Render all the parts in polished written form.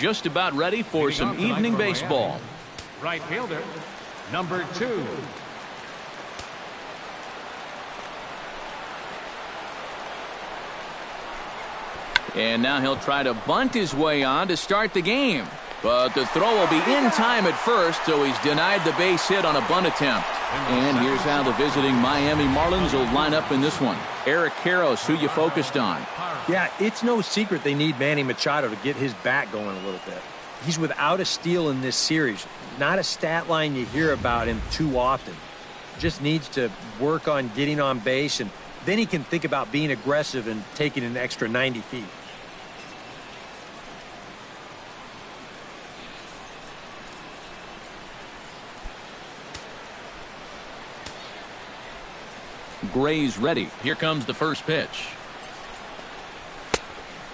just about ready for some evening baseball. Right fielder, number 2. And now he'll try to bunt his way on to start the game. But the throw will be in time at first, so he's denied the base hit on a bunt attempt. And here's how the visiting Miami Marlins will line up in this one. Eric Karros, who you focused on. Yeah, it's no secret they need Manny Machado to get his bat going a little bit. He's without a steal in this series. Not a stat line you hear about him too often. Just needs to work on getting on base, and then he can think about being aggressive and taking an extra 90 feet. Gray's ready. Here comes the first pitch.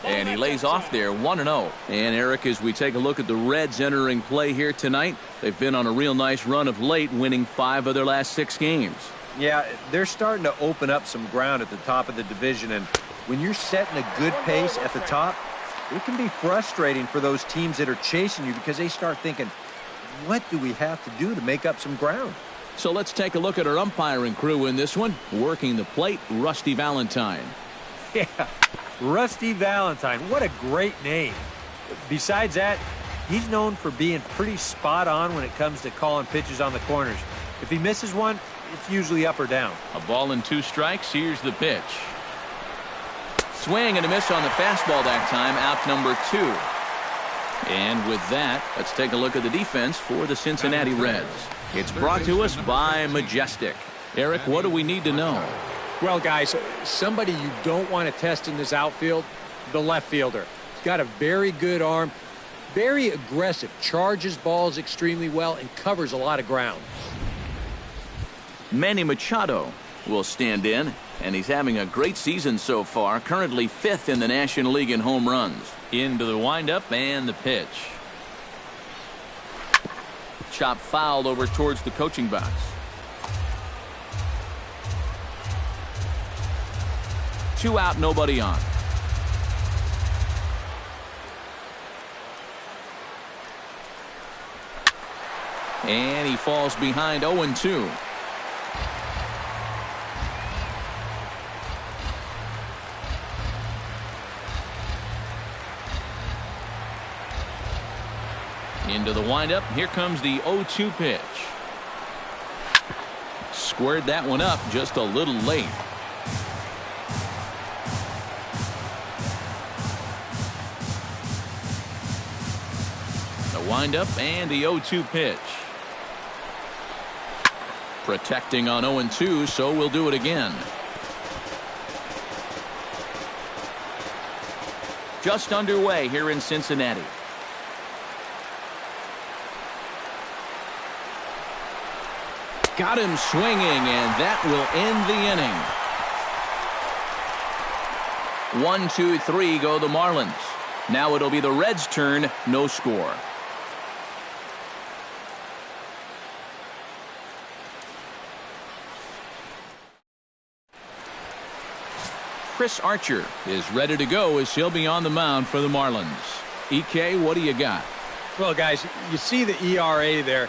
And he lays off there, 1-0. And Eric, as we take a look at the Reds entering play here tonight, they've been on a real nice run of late, winning 5 of their last 6 games. Yeah, they're starting to open up some ground at the top of the division, and when you're setting a good pace at the top, it can be frustrating for those teams that are chasing you because they start thinking, what do we have to do to make up some ground? So let's take a look at our umpiring crew in this one. Working the plate, Rusty Valentine. Yeah, Rusty Valentine. What a great name. Besides that, he's known for being pretty spot on when it comes to calling pitches on the corners. If he misses one, it's usually up or down. A ball and 2 strikes. Here's the pitch. Swing and a miss on the fastball that time. Out number 2. And with that, let's take a look at the defense for the Cincinnati Reds. It's brought to us by Majestic. Eric, what do we need to know? Well, guys, somebody you don't want to test in this outfield, the left fielder. He's got a very good arm, very aggressive, charges balls extremely well, and covers a lot of ground. Manny Machado will stand in, and he's having a great season so far, currently 5th in the National League in home runs. Into the windup and the pitch. Chop fouled over towards the coaching box. Two out, nobody on. And he falls behind 0-2. Into the windup. Here comes the 0-2 pitch. Squared that one up just a little late. The windup and the 0-2 pitch. Protecting on 0-2, so we'll do it again. Just underway here in Cincinnati. Got him swinging, and that will end the inning. 1, 2, 3 go the Marlins. Now it'll be the Reds' turn, no score. Chris Archer is ready to go as he'll be on the mound for the Marlins. EK, what do you got? Well, guys, you see the ERA there.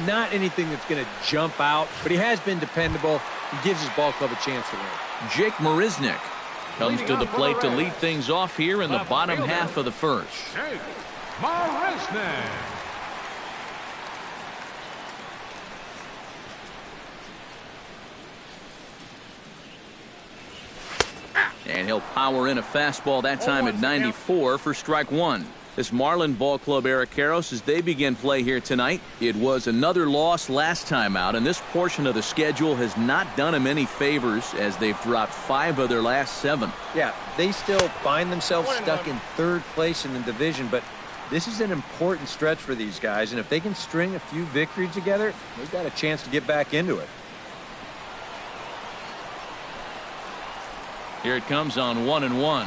Not anything that's going to jump out, but he has been dependable. He gives his ball club a chance to win. Jake Marisnick comes to the plate to lead things off here in the bottom half of the first. Jake Marisnick. And he'll power in a fastball that time at 94 for strike 1. This Marlin ball club, Eric Karros, as they begin play here tonight, it was another loss last time out, and this portion of the schedule has not done them any favors as they've dropped 5 of their last 7. Yeah, they still find themselves stuck in 3rd place in the division, but this is an important stretch for these guys, and if they can string a few victories together, they've got a chance to get back into it. Here it comes on 1-1.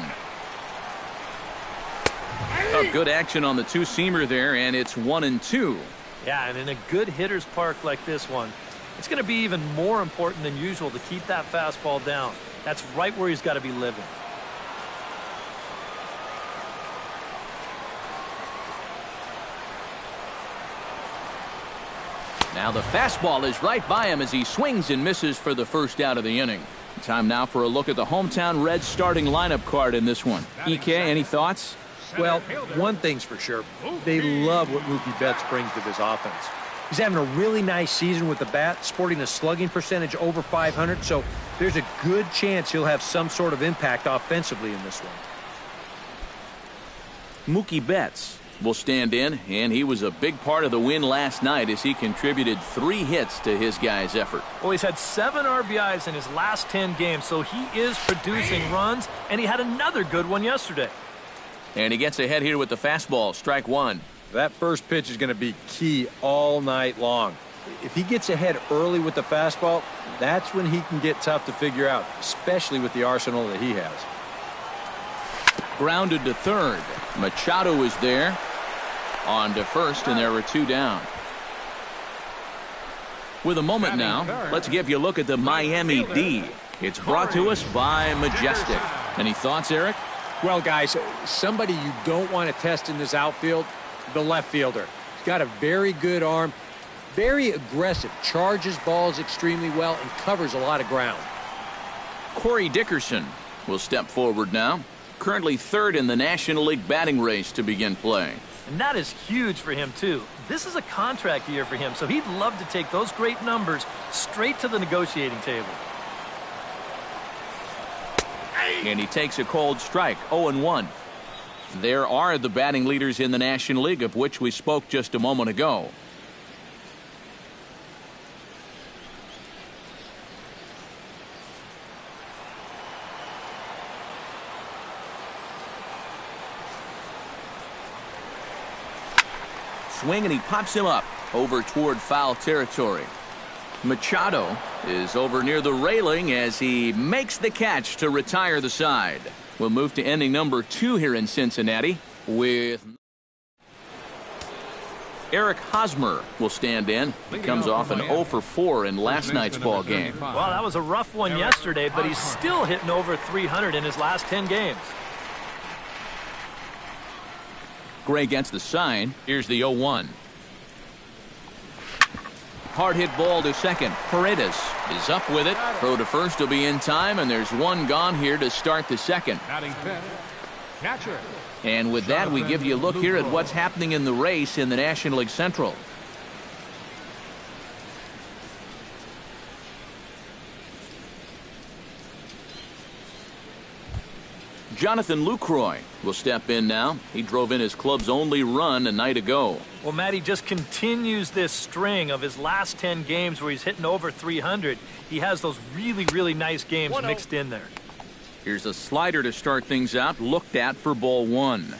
Oh, good action on the two-seamer there, and it's 1-2. Yeah, and in a good hitter's park like this one, it's going to be even more important than usual to keep that fastball down. That's right where he's got to be living. Now the fastball is right by him as he swings and misses for the first out of the inning. Time now for a look at the hometown Reds starting lineup card in this one. EK, any thoughts? Well, one thing's for sure. They love what Mookie Betts brings to this offense. He's having a really nice season with the bat, sporting a slugging percentage over 500, so there's a good chance he'll have some sort of impact offensively in this one. Mookie Betts will stand in, and he was a big part of the win last night as he contributed 3 hits to his guys' effort. Well, he's had 7 RBIs in his last 10 games, so he is producing runs, and he had another good one yesterday. And he gets ahead here with the fastball, strike 1. That first pitch is going to be key all night long. If he gets ahead early with the fastball, that's when he can get tough to figure out, especially with the arsenal that he has. Grounded to third. Machado is there. On to first, and there were 2 down. With a moment now, let's give you a look at the Miami D. It's brought to us by Majestic. Any thoughts, Eric? Well, guys, somebody you don't want to test in this outfield, the left fielder. He's got a very good arm, very aggressive, charges balls extremely well, and covers a lot of ground. Corey Dickerson will step forward now. Currently 3rd in the National League batting race to begin play. And that is huge for him, too. This is a contract year for him, so he'd love to take those great numbers straight to the negotiating table. And he takes a cold strike, 0-1. There are the batting leaders in the National League, of which we spoke just a moment ago. Swing, and he pops him up over toward foul territory. Machado is over near the railing as he makes the catch to retire the side. We'll move to inning number 2 here in Cincinnati with Eric Hosmer will stand in. He comes off an 0 for 4 in last night's ball game. Well, that was a rough one yesterday, but he's still hitting over 300 in his last 10 games. Gray gets the sign. Here's the 0-1. Hard hit ball to second. Paredes is up with it. Throw to first will be in time, and there's 1 gone here to start the second. Catcher. And with that, we give you a look here at what's happening in the race in the National League Central. Jonathan Lucroy will step in now. He drove in his club's only run a night ago. Well, Matty just continues this string of his last 10 games where he's hitting over 300. He has those really, really nice games mixed in there. Here's a slider to start things out, looked at for ball 1.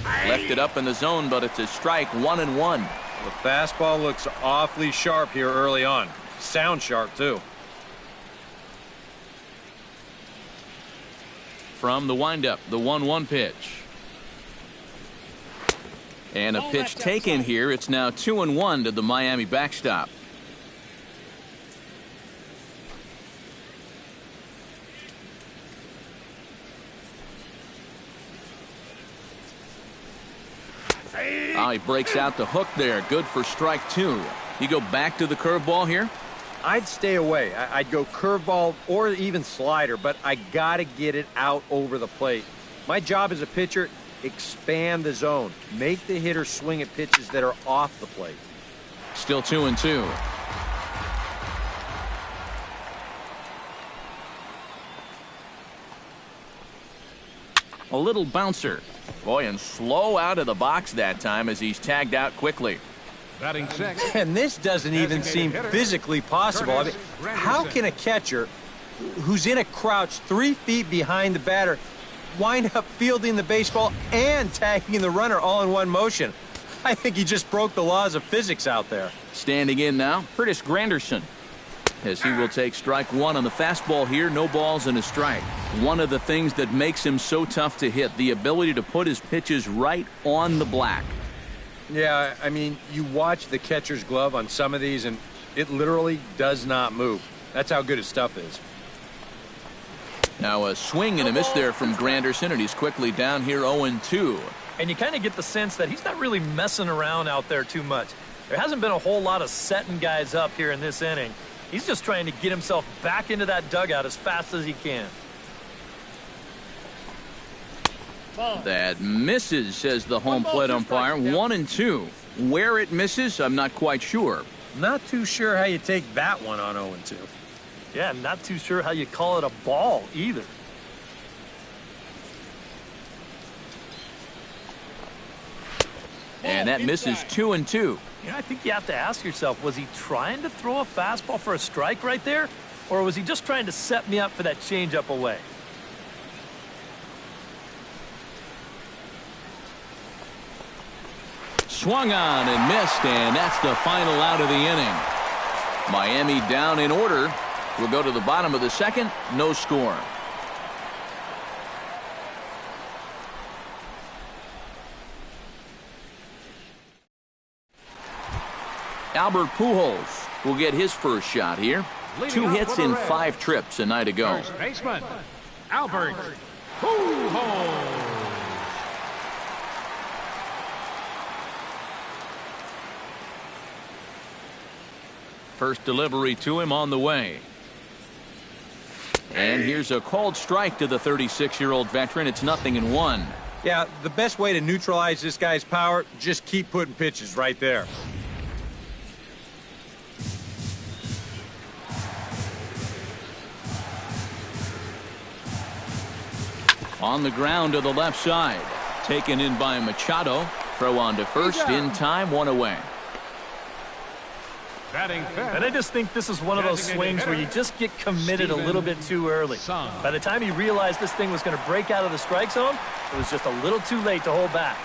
Left it up in the zone, but it's a strike, 1-1. The fastball looks awfully sharp here early on. Sounds sharp, too. From the windup, the 1-1 pitch. And a pitch taken here. It's now 2-1 to the Miami backstop. Oh, he breaks out the hook there. Good for strike 2. You go back to the curveball here? I'd stay away. I'd go curveball or even slider, but I got to get it out over the plate. My job as a pitcher, expand the zone. Make the hitter swing at pitches that are off the plate. Still 2-2. A little bouncer. Boy, and slow out of the box that time as he's tagged out quickly. Batting sixth. And this doesn't even seem physically possible. I mean, how can a catcher who's in a crouch 3 feet behind the batter wind up fielding the baseball and tagging the runner all in one motion? I think he just broke the laws of physics out there. Standing in now, Curtis Granderson, as he will take strike 1 on the fastball here. No balls and a strike. One of the things that makes him so tough to hit, the ability to put his pitches right on the black. Yeah, I mean, you watch the catcher's glove on some of these, and it literally does not move. That's how good his stuff is. Now a swing and a miss there from Granderson, and he's quickly down here 0-2. And you kind of get the sense that he's not really messing around out there too much. There hasn't been a whole lot of setting guys up here in this inning. He's just trying to get himself back into that dugout as fast as he can. That misses, says the home plate umpire. 1-2. Where it misses, I'm not quite sure. Not too sure how you take that one on 0-2. Yeah, not too sure how you call it a ball either. And that misses 2-2. You know, I think you have to ask yourself, was he trying to throw a fastball for a strike right there? Or was he just trying to set me up for that changeup away? Swung on and missed, and that's the final out of the inning. Miami down in order. We'll go to the bottom of the second. No score. Albert Pujols will get his first shot here. 2 hits in 5 trips a night ago. First baseman, Albert Pujols. First delivery to him on the way. And here's a called strike to the 36-year-old veteran. It's 0-1. Yeah, the best way to neutralize this guy's power, just keep putting pitches right there. On the ground to the left side. Taken in by Machado. Throw on to first in time, 1 away. And I just think this is one of those swings where you just get committed a little bit too early. By the time he realized this thing was going to break out of the strike zone, it was just a little too late to hold back.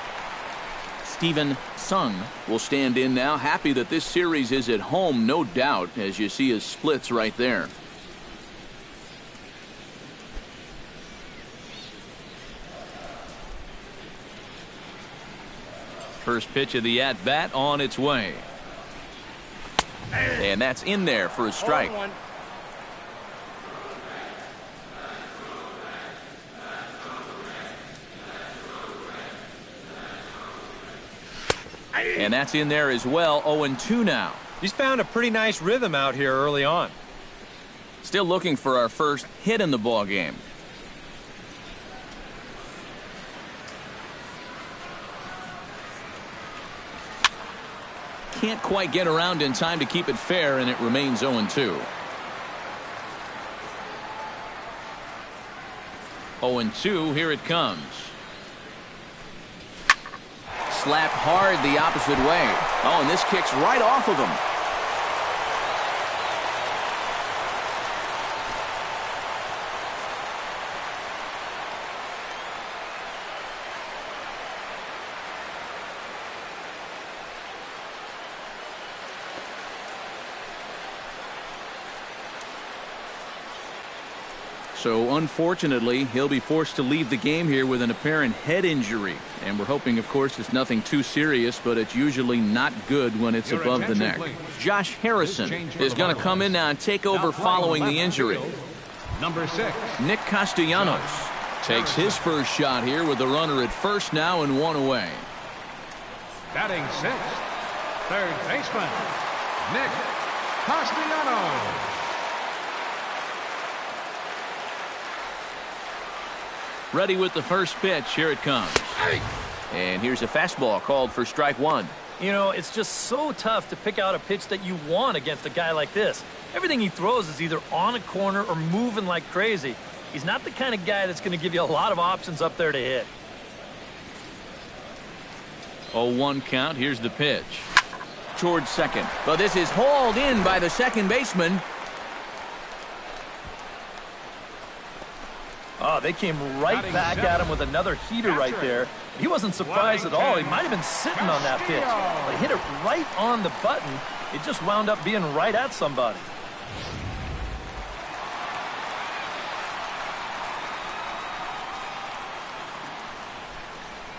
Steven Sung will stand in now. Happy that this series is at home, no doubt, as you see his splits right there. First pitch of the at-bat on its way. And that's in there for a strike. And that's in there as well. 0-2 now. He's found a pretty nice rhythm out here early on. Still looking for our first hit in the ball game. Can't quite get around in time to keep it fair, and it remains 0-2. 0-2, here it comes. Slapped hard the opposite way. Oh, and this kicks right off of him. So unfortunately, he'll be forced to leave the game here with an apparent head injury. And we're hoping, of course, it's nothing too serious, but it's usually not good when it's above the neck. Josh Harrison is going to come in now and take over following the injury. Number 6. Nick Castellanos takes his first shot here with the runner at first now and 1 away. Batting 6th, third baseman, Nick Castellanos. Ready with the first pitch. Here it comes. And here's a fastball called for strike 1. You know, it's just so tough to pick out a pitch that you want against a guy like this. Everything he throws is either on a corner or moving like crazy. He's not the kind of guy that's going to give you a lot of options up there to hit. 0-1 count. Here's the pitch. Towards second. But this is hauled in by the second baseman. Oh, they came right back at him with another heater right there. He wasn't surprised at all. He might have been sitting on that pitch. But he hit it right on the button. It just wound up being right at somebody.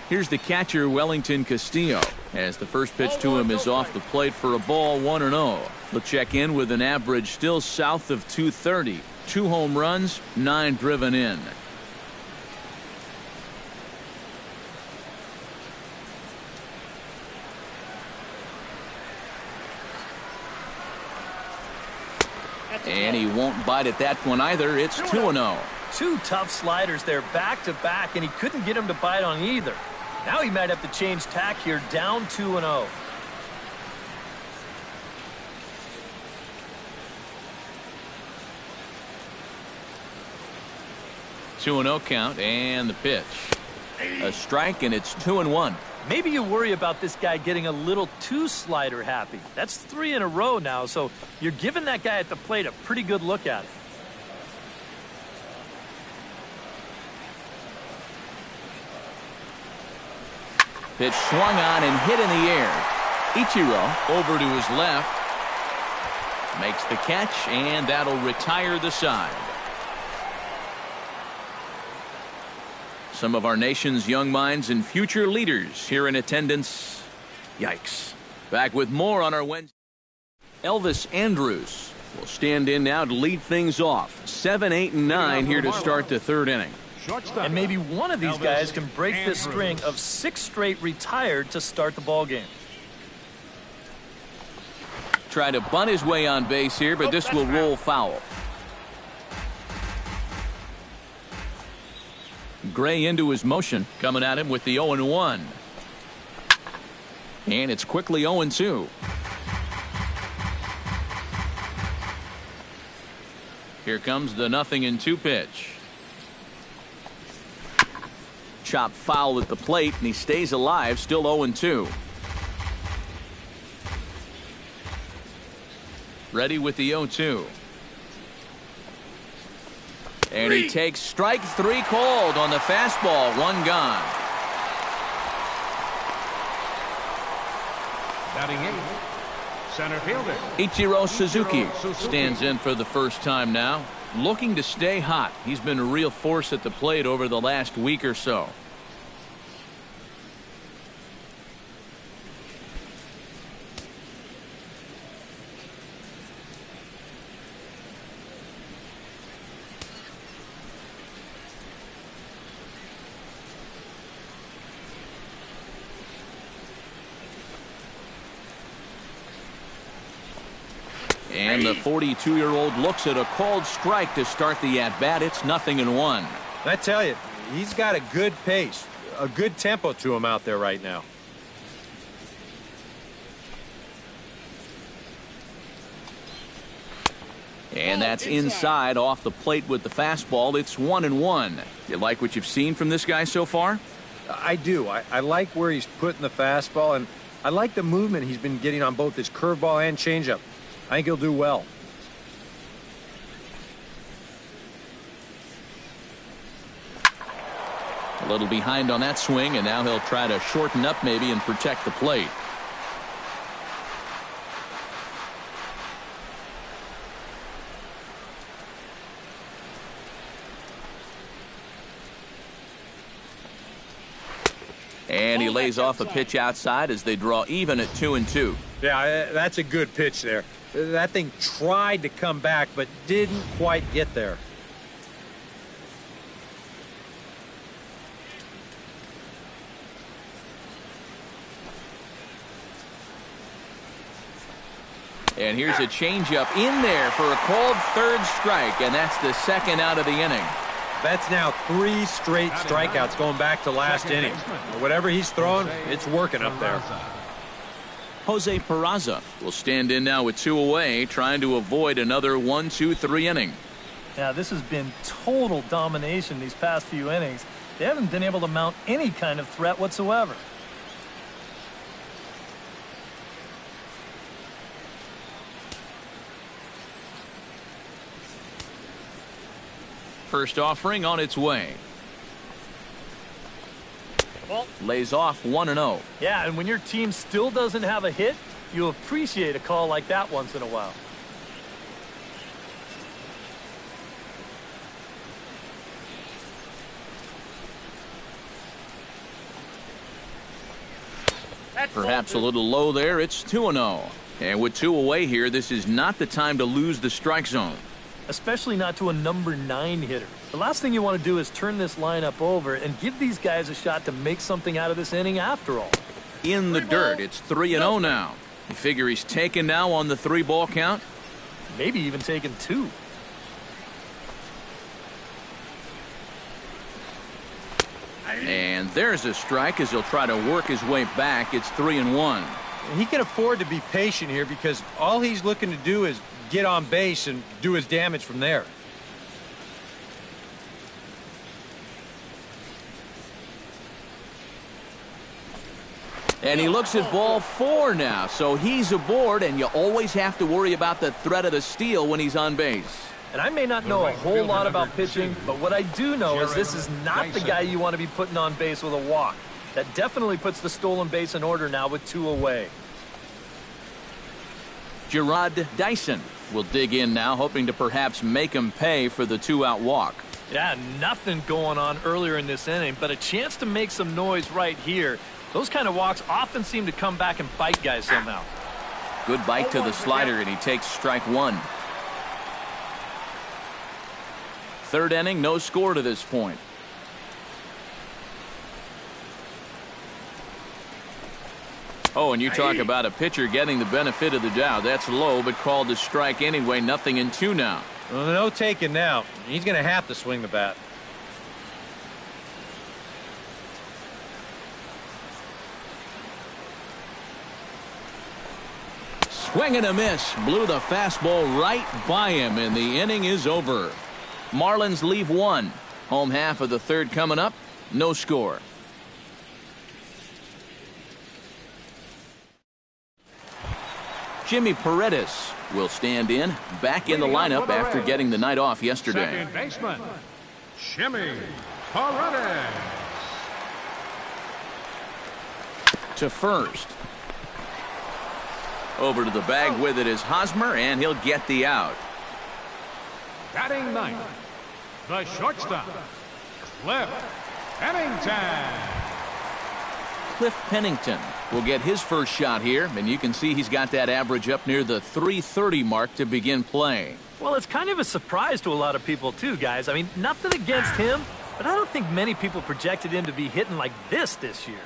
Here's the catcher, Wellington Castillo, as the first pitch to him is off the plate for a ball, 1-0. He'll check in with an average still south of 230. 2 home runs, 9 driven in. And he won't bite at that one either. It's 2-0. 2 tough sliders there back to back, and he couldn't get him to bite on either. Now he might have to change tack here, down 2-0. Two and 0 count, and the pitch. A strike, and it's 2-1. Maybe you worry about this guy getting a little too slider happy. That's 3 in a row now, so you're giving that guy at the plate a pretty good look at it. Pitch swung on and hit in the air. Ichiro over to his left. Makes the catch, and that'll retire the side. Some of our nation's young minds and future leaders here in attendance. Yikes. Back with more on our Wednesday. Elvis Andrus will stand in now to lead things off. 7, 8, and 9 here to start the 3rd inning. And maybe one of these guys can break this string of 6 straight retired to start the ball game. Try to bunt his way on base here, but this will roll foul. Gray into his motion, coming at him with the 0-1. And it's quickly 0-2. Here comes the 0-2 pitch. Chop foul at the plate, and he stays alive, still 0-2. Ready with the 0-2. And he takes strike 3 called on the fastball. 1 gone. Batting 8th, center fielder Ichiro Suzuki stands in for the first time now. Looking to stay hot. He's been a real force at the plate over the last week or so. And the 42-year-old looks at a called strike to start the at-bat. It's 0-1. I tell you, he's got a good pace, a good tempo to him out there right now. And that's inside off the plate with the fastball. It's 1-1. You like what you've seen from this guy so far? I do. I like where he's putting the fastball, and I like the movement he's been getting on both his curveball and changeup. I think he'll do well. A little behind on that swing, and now he'll try to shorten up maybe and protect the plate. And he lays off a pitch outside as they draw even at 2-2. Yeah, that's a good pitch there. That thing tried to come back, but didn't quite get there. And here's a changeup in there for a called 3rd strike, and that's the 2nd out of the inning. That's now 3 straight strikeouts going back to last inning. Whatever he's throwing, it's working up there. Jose Peraza will stand in now with 2 away, trying to avoid another 1-2-3 inning. Yeah, this has been total domination these past few innings. They haven't been able to mount any kind of threat whatsoever. First offering on its way. Lays off 1-0. Yeah, and when your team still doesn't have a hit, you appreciate a call like that once in a while. Perhaps a little low there. It's 2-0. And with 2 away here, this is not the time to lose the strike zone. especially not to a number 9 hitter. The last thing you want to do is turn this lineup over and give these guys a shot to make something out of this inning after all. In the dirt, it's 3-0 now. You figure he's taken now on the 3-ball count? Maybe even taken 2. And there's a strike as he'll try to work his way back. It's 3-1. He can afford to be patient here because all he's looking to do is get on base and do his damage from there. And he looks at ball 4 now, so he's aboard, and you always have to worry about the threat of the steal when he's on base. And I may not know a whole lot about pitching, but what I do know is this is not the guy you want to be putting on base with a walk. That definitely puts the stolen base in order now with 2 away. Gerard Dyson will dig in now, hoping to perhaps make him pay for the 2-out walk. Yeah, nothing going on earlier in this inning, but a chance to make some noise right here. Those kind of walks often seem to come back and bite guys somehow. Good bite to the slider, and he takes strike 1. Third inning, no score to this point. Oh, and you talk about a pitcher getting the benefit of the doubt. That's low, but called a strike anyway. 0-2 now. Well, no taking now. He's going to have to swing the bat. Swing and a miss. Blew the fastball right by him, and the inning is over. Marlins leave 1. Home half of the third coming up. No score. Jimmy Paredes will stand in, back in the lineup after getting the night off yesterday. Second baseman, Jimmy Paredes. To first. Over to the bag with it is Hosmer, and he'll get the out. Batting ninth, the shortstop, Cliff Pennington. Cliff Pennington will get his first shot here, and you can see he's got that average up near the .330 mark to begin play. Well, it's kind of a surprise to a lot of people too, guys. I mean, nothing against him, but I don't think many people projected him to be hitting like this year.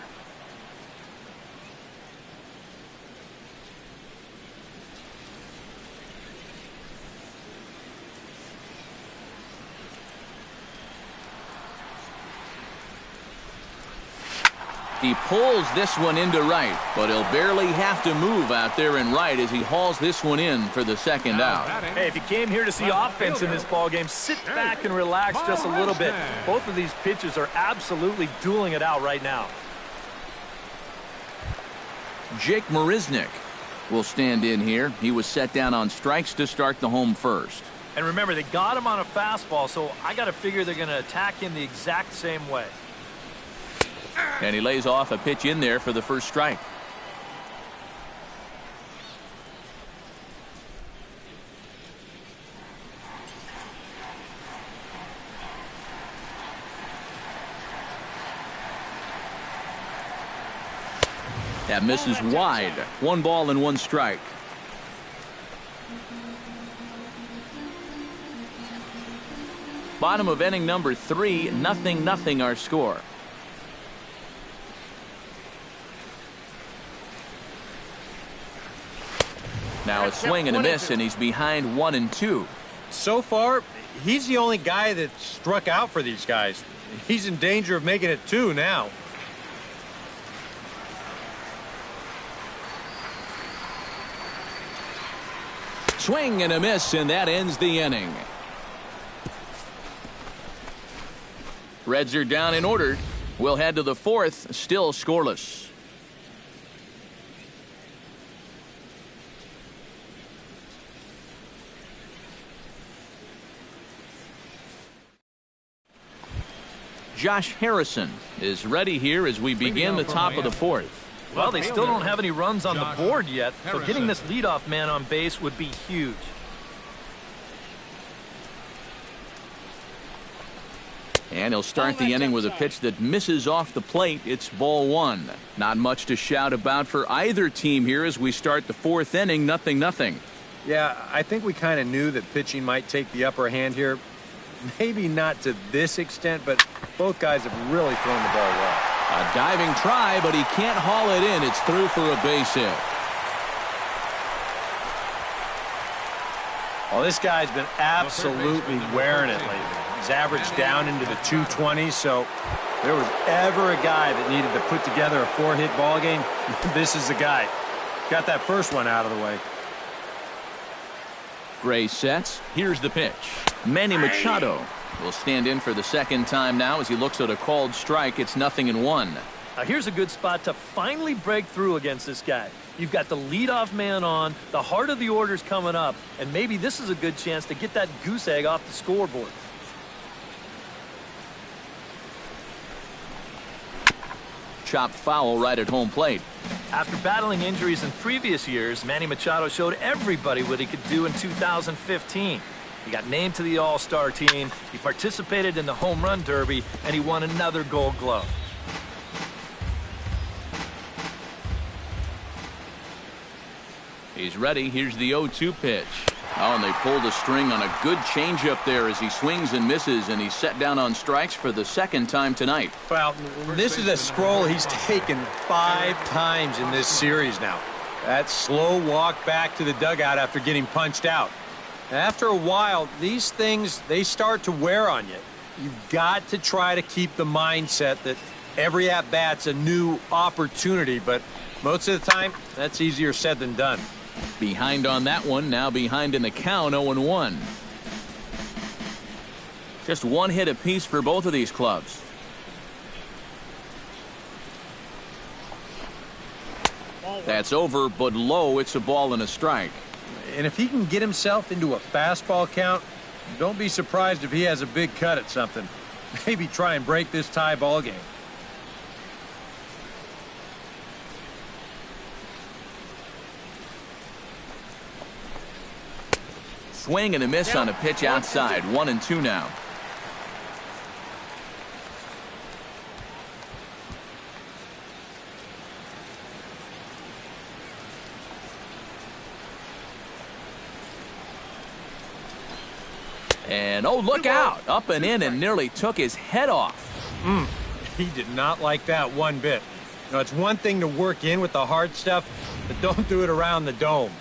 He pulls this one into right, but he'll barely have to move out there in right as he hauls this one in for the second out. Hey, if you came here to see offense in this ballgame, sit back and relax just a little bit. Both of these pitchers are absolutely dueling it out right now. Jake Marisnick will stand in here. He was set down on strikes to start the home first. And remember, they got him on a fastball, so I got to figure they're going to attack him the exact same way. And he lays off a pitch in there for the first strike. That misses wide. 1 ball and 1 strike. Bottom of inning number 3, 0-0 our score. Now a swing and a miss, and he's behind 1-2. So far, he's the only guy that struck out for these guys. He's in danger of making it 2 now. Swing and a miss, and that ends the inning. Reds are down and ordered. We'll head to the 4th, still scoreless. Josh Harrison is ready here as we begin the top of the 4th. Well, they still don't have any runs on the board yet, so getting this leadoff man on base would be huge. And he'll start the inning with a pitch that misses off the plate. It's ball 1. Not much to shout about for either team here as we start the 4th inning, 0-0. Yeah, I think we kind of knew that pitching might take the upper hand here. Maybe not to this extent, but both guys have really thrown the ball well. A diving try, but he can't haul it in. It's through for a base hit. Well, this guy's been absolutely wearing it lately. He's averaged down into the 220s, so if there was ever a guy that needed to put together a 4-hit ball game, this is the guy. Got that first one out of the way. Gray sets. Here's the pitch. Manny Machado will stand in for the second time now as he looks at a called strike. It's 0-1. Now here's a good spot to finally break through against this guy. You've got the leadoff man on, the heart of the order's coming up, and maybe this is a good chance to get that goose egg off the scoreboard. Chopped foul right at home plate. After battling injuries in previous years, Manny Machado showed everybody what he could do in 2015. He got named to the All-Star team, he participated in the Home Run Derby, and he won another Gold Glove. He's ready. Here's the 0-2 pitch. Oh, and they pulled a string on a good changeup there as he swings and misses, and he's set down on strikes for the second time tonight. Well, this is a scroll he's taken 5 times in this series now. That slow walk back to the dugout after getting punched out. After a while, these things, they start to wear on you. You've got to try to keep the mindset that every at-bat's a new opportunity, but most of the time, that's easier said than done. Behind on that one, now behind in the count, 0-1. Just one hit apiece for both of these clubs. That's over, but low. It's a ball and a strike. And if he can get himself into a fastball count, don't be surprised if he has a big cut at something. Maybe try and break this tie ball game. Swing and a miss on a pitch outside. 1-2 now. And oh, look out. Up and in and nearly took his head off. He did not like that one bit. You know, it's one thing to work in with the hard stuff, but don't do it around the dome.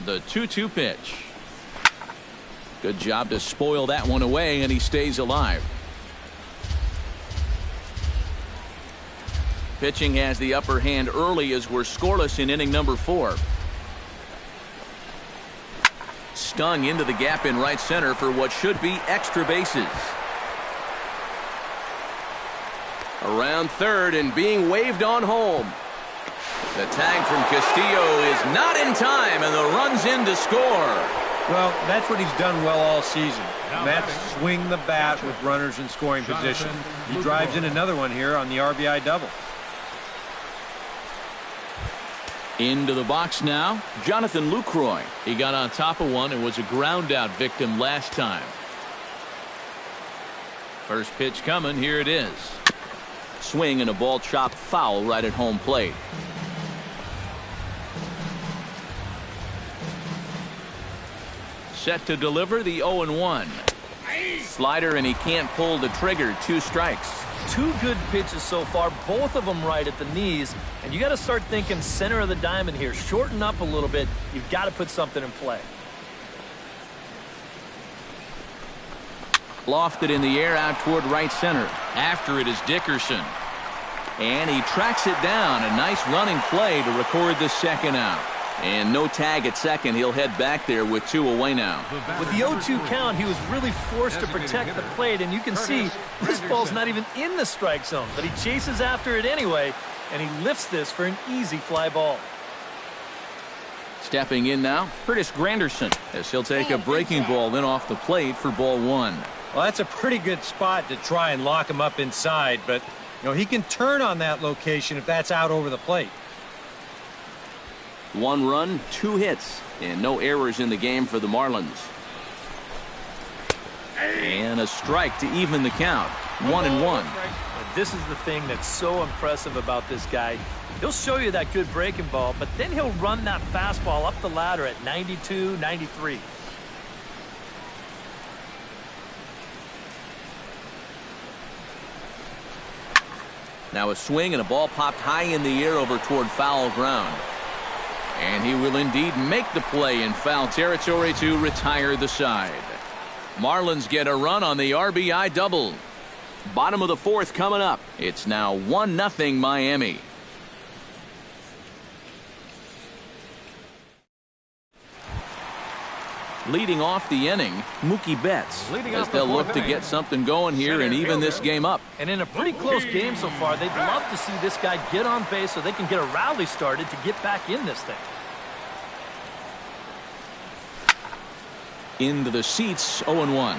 The 2-2 pitch. Good job to spoil that one away, and he stays alive. Pitching has the upper hand early as we're scoreless in inning number 4. Stung into the gap in right center for what should be extra bases. Around third and being waved on home. The tag from Castillo is not in time, and the run's in to score. Well, that's what he's done well all season. And that's swing the bat with runners in scoring position. He drives in another one here on the RBI double. Into the box now, Jonathan Lucroy. He got on top of one and was a ground out victim last time. First pitch coming, here it is. Swing and a ball chopped foul right at home plate. Set to deliver the 0-1. Slider, and he can't pull the trigger. 2 strikes. 2 good pitches so far, both of them right at the knees, and you got to start thinking center of the diamond here. Shorten up a little bit. You've got to put something in play. Lofted in the air out toward right center. After it is Dickerson. And he tracks it down. A nice running play to record the second out. And no tag at second. He'll head back there with 2 away now. With the 0-2 count, he was really forced to protect the plate, and you can see this ball's not even in the strike zone, but he chases after it anyway, and he lifts this for an easy fly ball. Stepping in now, Curtis Granderson, as he'll take a breaking ball in off the plate for ball 1. Well, that's a pretty good spot to try and lock him up inside, but you know, he can turn on that location if that's out over the plate. 1 run, 2 hits, and no errors in the game for the Marlins. And a strike to even the count. 1-1. this is the thing that's so impressive about this guy. He'll show you that good breaking ball, but then he'll run that fastball up the ladder at 92, 93. Now a swing and a ball popped high in the air over toward foul ground. And he will indeed make the play in foul territory to retire the side. Marlins get a run on the RBI double. Bottom of the fourth coming up. It's now 1-0 Miami. Leading off the inning, Mookie Betts, as they'll look to get something going here and even this game up. And in a pretty close game so far, they'd love to see this guy get on base so they can get a rally started to get back in this thing. Into the seats, 0-1.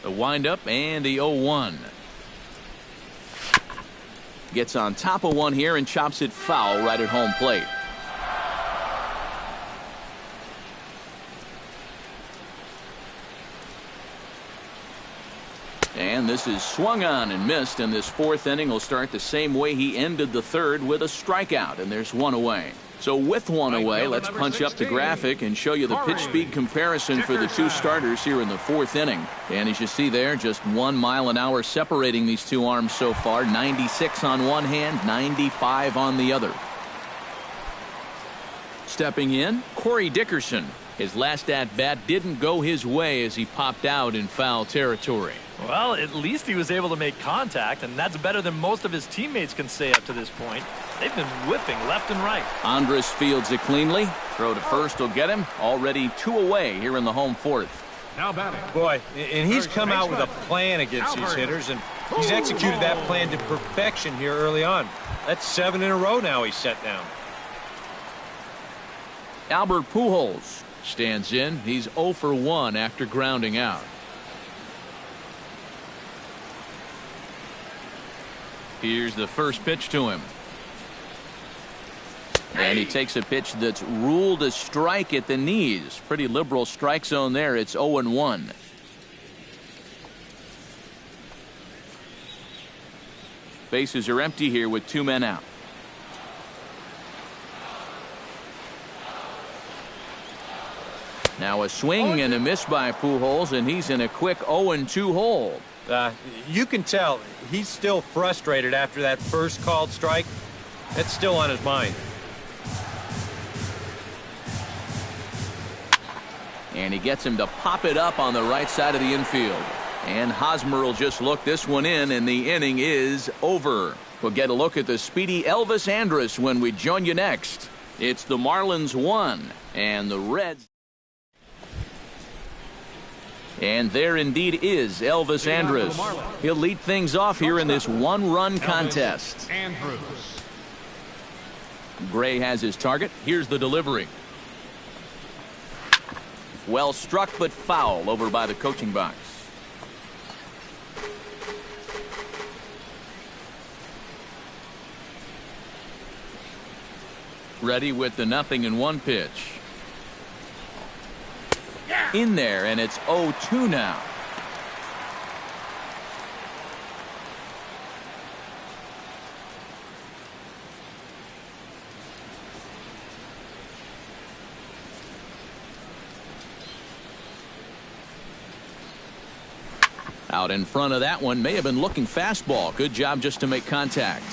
The windup and the 0-1. Gets on top of one here and chops it foul right at home plate. And this is swung on and missed, and this fourth inning will start the same way he ended the third, with a strikeout, and there's one away. So with one away, let's punch up the graphic and show you the pitch speed comparison for the two starters here in the fourth inning. And as you see there, just 1 mile an hour separating these two arms so far. 96 on one hand, 95 on the other. Stepping in, Corey Dickerson. His last at-bat didn't go his way as he popped out in foul territory. Well, at least he was able to make contact, and that's better than most of his teammates can say up to this point. They've been whiffing left and right. Andres fields it cleanly. Throw to first will get him. Already 2 away here in the home fourth. Now batting. Boy, and he's come out with a plan against these hitters, and he's executed that plan to perfection here early on. That's 7 in a row now he's set down. Albert Pujols stands in. He's 0 for 1 after grounding out. Here's the first pitch to him. And he takes a pitch that's ruled a strike at the knees. Pretty liberal strike zone there. It's 0-1. Bases are empty here with 2 men out. Now a swing and a miss by Pujols, and he's in a quick 0-2 hole. You can tell he's still frustrated after that first called strike. That's still on his mind. And he gets him to pop it up on the right side of the infield. And Hosmer will just look this one in, and the inning is over. We'll get a look at the speedy Elvis Andrus when we join you next. It's the Marlins 1 and the Reds. And there indeed is Elvis Andrus. He'll lead things off here in this 1-run contest. Gray has his target. Here's the delivery. Well struck, but foul over by the coaching box. Ready with the 0-1 pitch. In there, and it's 0-2 now. Out in front of that one, may have been looking fastball. Good job just to make contact.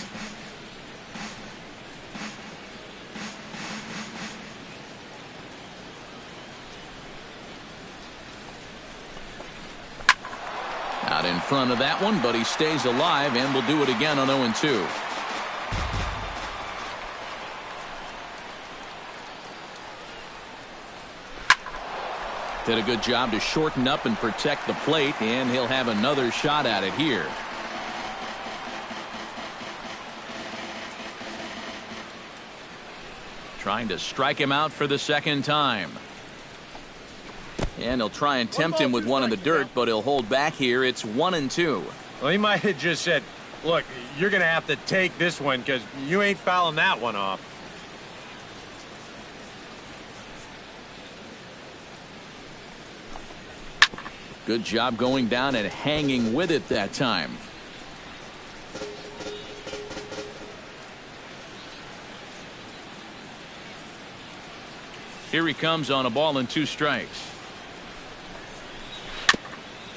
Out in front of that one, but he stays alive and will do it again on 0-2. Did a good job to shorten up and protect the plate, and he'll have another shot at it here. Trying to strike him out for the second time. And he'll try and tempt him with one in the dirt, but he'll hold back here. It's 1-2. Well, he might have just said, look, you're going to have to take this one because you ain't fouling that one off. Good job going down and hanging with it that time. Here he comes on a ball and 2 strikes.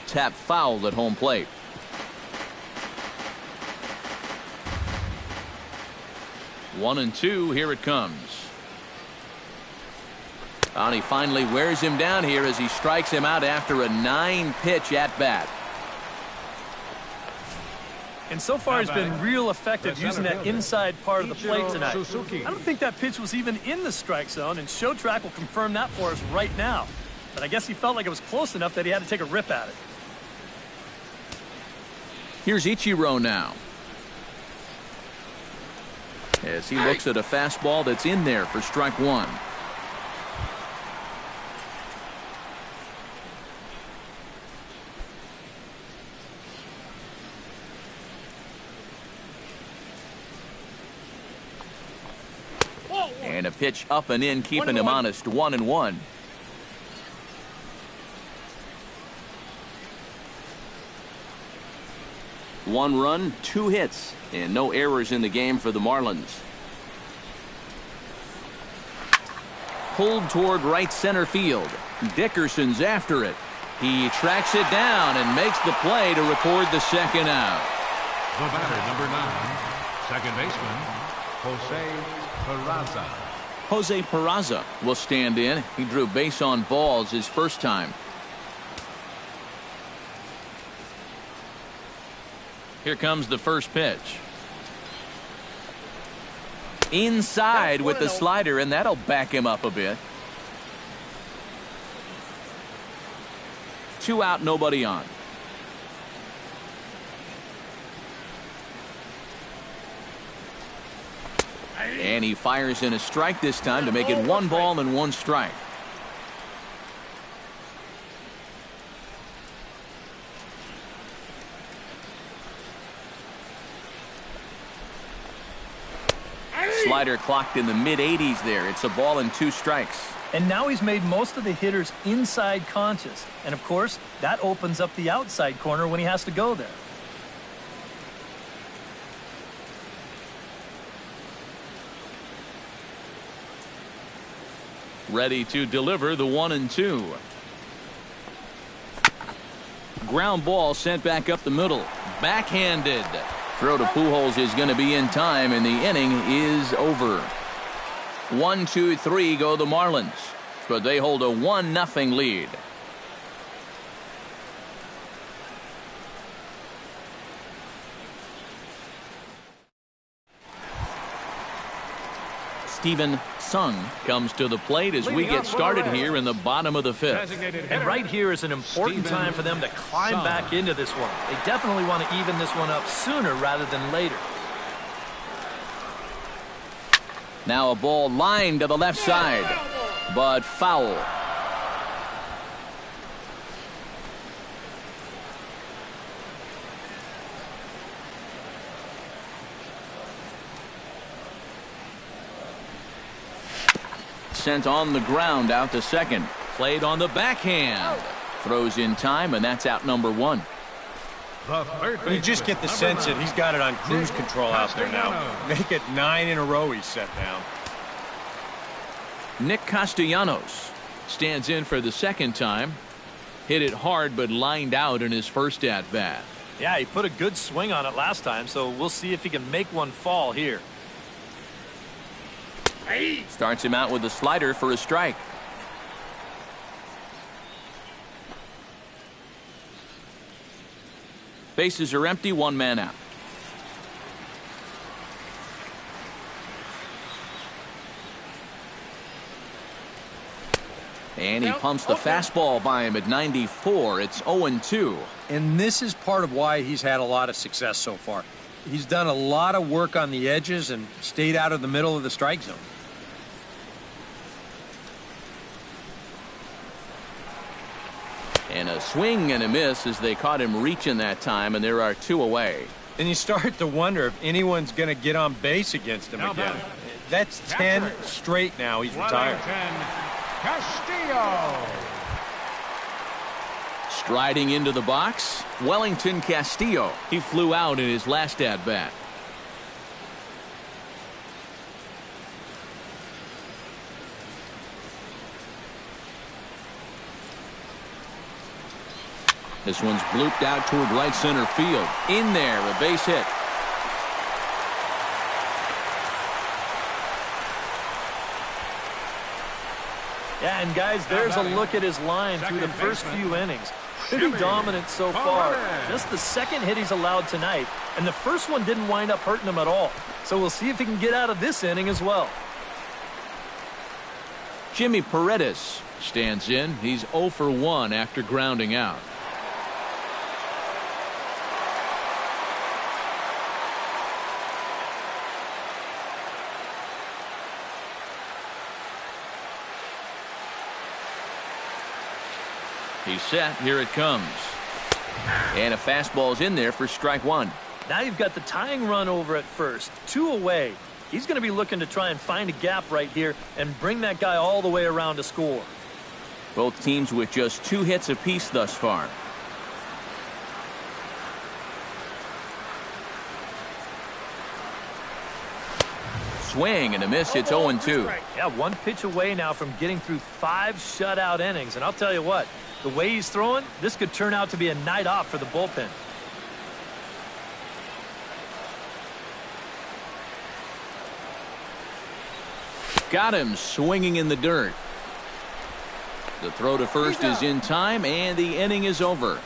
Tap foul at home plate. One and 2. Here it comes. And he finally wears him down here as he strikes him out after a 9-pitch at bat. And so far he's been real effective using that inside part of the plate tonight. I don't think that pitch was even in the strike zone, and Show Track will confirm that for us right now. But I guess he felt like it was close enough that he had to take a rip at it. Here's Ichiro now, as he looks at a fastball that's in there for strike 1. And a pitch up and in, keeping him honest. 1-1. One run, 2 hits, and no errors in the game for the Marlins. Pulled toward right center field. Dickerson's after it. He tracks it down and makes the play to record the second out. The batter, number 9, second baseman, Jose Peraza. Jose Peraza will stand in. He drew base on balls his first time. Here comes the first pitch. Inside with the slider, and that'll back him up a bit. 2 out, nobody on. And he fires in a strike this time to make it 1 ball and 1 strike. Slider clocked in the mid-80s there. It's a ball and 2 strikes. And now he's made most of the hitters inside conscious. And of course, that opens up the outside corner when he has to go there. Ready to deliver the 1-2. Ground ball sent back up the middle. Backhanded. Throw to Pujols is going to be in time, and the inning is over. 1, 2, 3 go the Marlins, but they hold a 1-0 lead. Steven Sung comes to the plate as we get started here in the bottom of the 5th. And right here is an important time for them to climb back into this one. They definitely want to even this one up sooner rather than later. Now a ball lined to the left side, but foul. Sent on the ground out to second. Played on the backhand. Throws in time, and that's out number 1. You just get the sense that he's got it on cruise control out there now. Make it 9 in a row he's set down. Nick Castellanos stands in for the second time. Hit it hard, but lined out in his first at-bat. Yeah, he put a good swing on it last time, so we'll see if he can make one fall here. Starts him out with a slider for a strike. Bases are empty, 1 man out. And he pumps the fastball by him at 94. It's 0-2. And this is part of why he's had a lot of success so far. He's done a lot of work on the edges and stayed out of the middle of the strike zone. And a swing and a miss as they caught him reaching that time, and there are 2 away. And you start to wonder if anyone's going to get on base against him again. That's 10 straight now. He's retired. Castillo. Striding into the box, Wellington Castillo. He flew out in his last at-bat. This one's blooped out toward right center field. In there, a base hit. Yeah, and guys, there's a look at his line through the first few innings. Pretty dominant so far. Just the second hit he's allowed tonight, and the first one didn't wind up hurting him at all. So we'll see if he can get out of this inning as well. Jimmy Paredes stands in. He's 0 for 1 after grounding out. He's set. Here it comes. And a fastball's in there for strike one. Now you've got the tying run over at first. 2 away. He's going to be looking to try and find a gap right here and bring that guy all the way around to score. Both teams with just 2 hits apiece thus far. Swing and a miss. It's 0-2. Yeah, 1 pitch away now from getting through 5 shutout innings. And I'll tell you what, the way he's throwing, this could turn out to be a night off for the bullpen. Got him swinging in the dirt. The throw to first is in time, and the inning is over.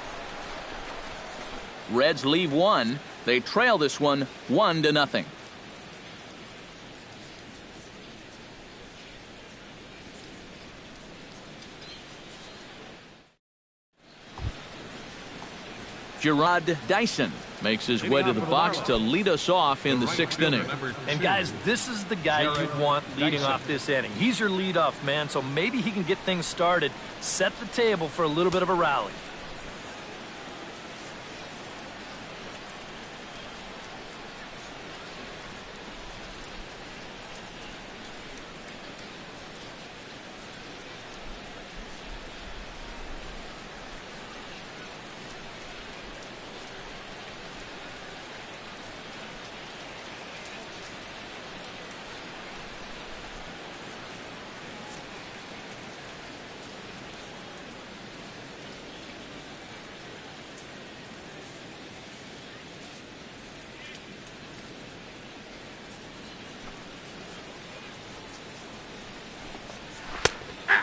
Reds leave 1. They trail this one 1-0. Gerard Dyson makes his way to the box to lead us off in the 6th inning. And guys, this is the guy you'd want leading off this inning. He's your leadoff man, so maybe he can get things started, set the table for a little bit of a rally.